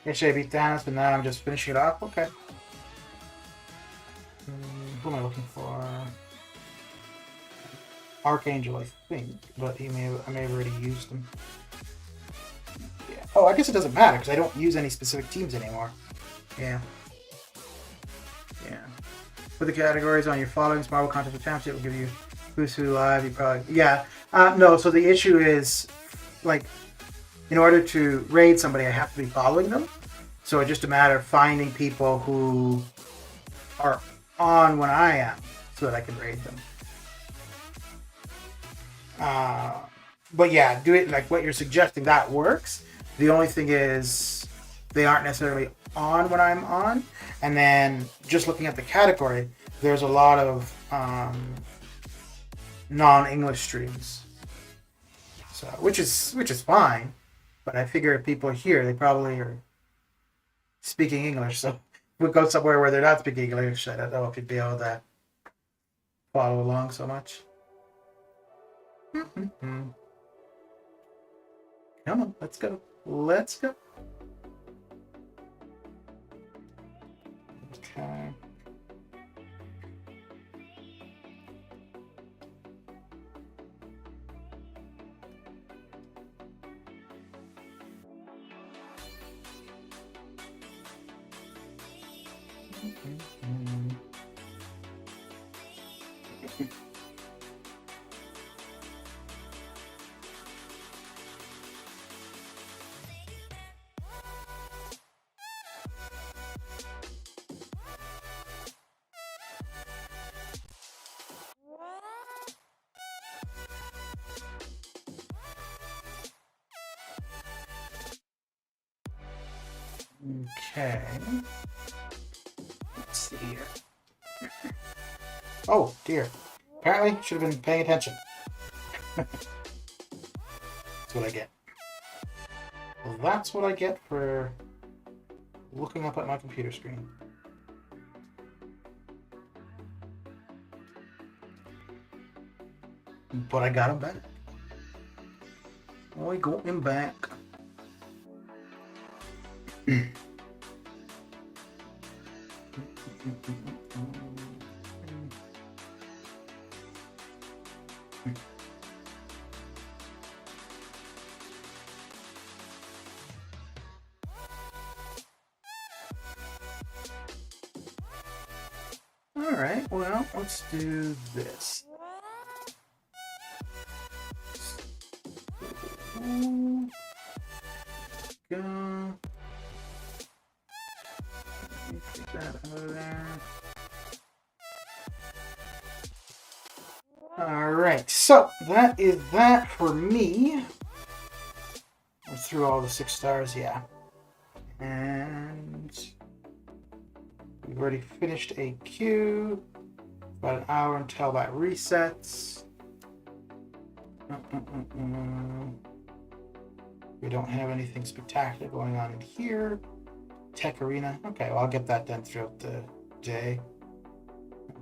Yesterday I beat Thanos, but now I'm just finishing it off. Okay. Who am I looking for? Archangel, I think, but I may have already used him. Yeah. Oh, I guess it doesn't matter because I don't use any specific teams anymore. Yeah. Put the categories on your following Marvel content attempts. It will give you who's who live. You probably no. So the issue is in order to raid somebody, I have to be following them. So it's just a matter of finding people who are on when I am so that I can raid them. But yeah, do it like what you're suggesting. That works. The only thing is they aren't necessarily on when I'm on. And then just looking at the category, there's a lot of non-English streams. So which is fine. But I figure if people are here, they probably are speaking English. So if we go somewhere where they're not speaking English, I don't know if you'd be able to follow along so much. Come on, let's go. Let's go. Okay. Okay. Let's see here. Oh, dear. Apparently, should have been paying attention. That's what I get. Well, that's what I get for looking up at my computer screen. But I got him back. I got him back. Alright, well, let's do this. Go. Take that out of there. Alright, so that is that for me. We're through all the 6 stars, yeah. And we've already finished a queue. About an hour until that resets. We don't have anything spectacular going on in here. Tech Arena. Okay, well, I'll get that done throughout the day.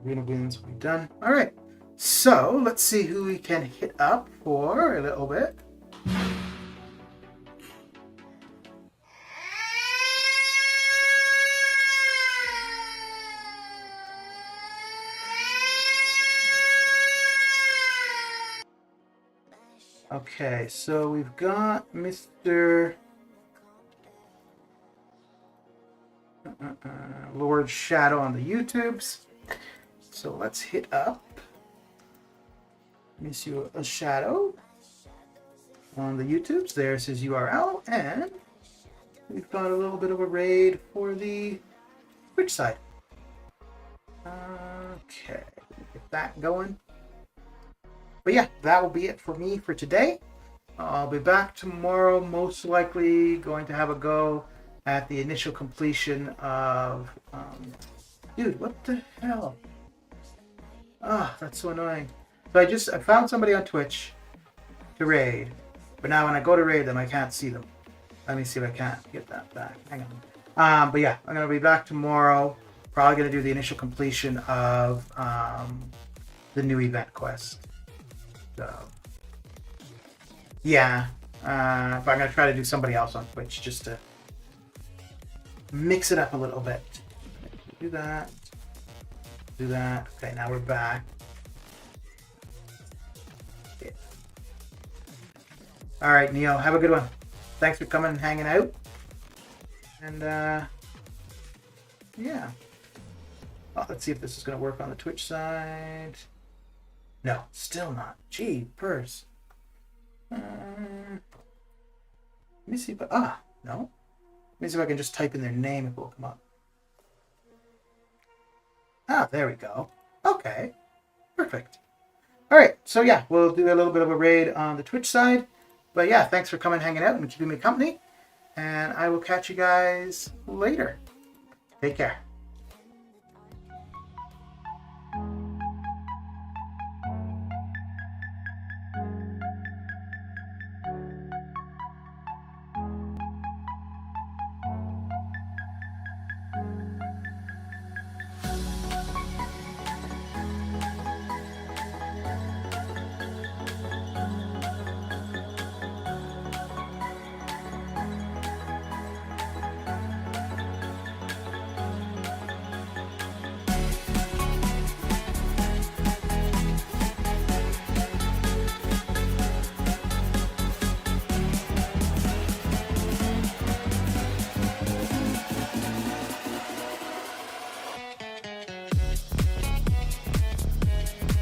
Arena wins will be done. All right. So let's see who we can hit up for a little bit. Okay, so we've got Mr. Lord Shadow on the YouTubes. So let's hit up Monsieur Shadow on the YouTubes. There's his URL, and we've got a little bit of a raid for the Twitch side. Okay, get that going. But yeah, that will be it for me for today. I'll be back tomorrow, most likely going to have a go at the initial completion of... dude, what the hell? Ah, that's so annoying. So I found somebody on Twitch to raid, but now when I go to raid them, I can't see them. Let me see if I can't get that back. Hang on. But yeah, I'm going to be back tomorrow. Probably going to do the initial completion of the new event quest. So, yeah, but I'm going to try to do somebody else on Twitch just to mix it up a little bit. Do that. Do that. Okay, now we're back. Okay. All right, Neo, have a good one. Thanks for coming and hanging out. And, yeah. Oh, let's see if this is going to work on the Twitch side. No, still not. Gee, purse. Let me see if no. Let me see if I can just type in their name if it will come up. Ah, there we go. Okay. Perfect. All right. So yeah, we'll do a little bit of a raid on the Twitch side. But yeah, thanks for coming, hanging out, and keeping me company. And I will catch you guys later. Take care.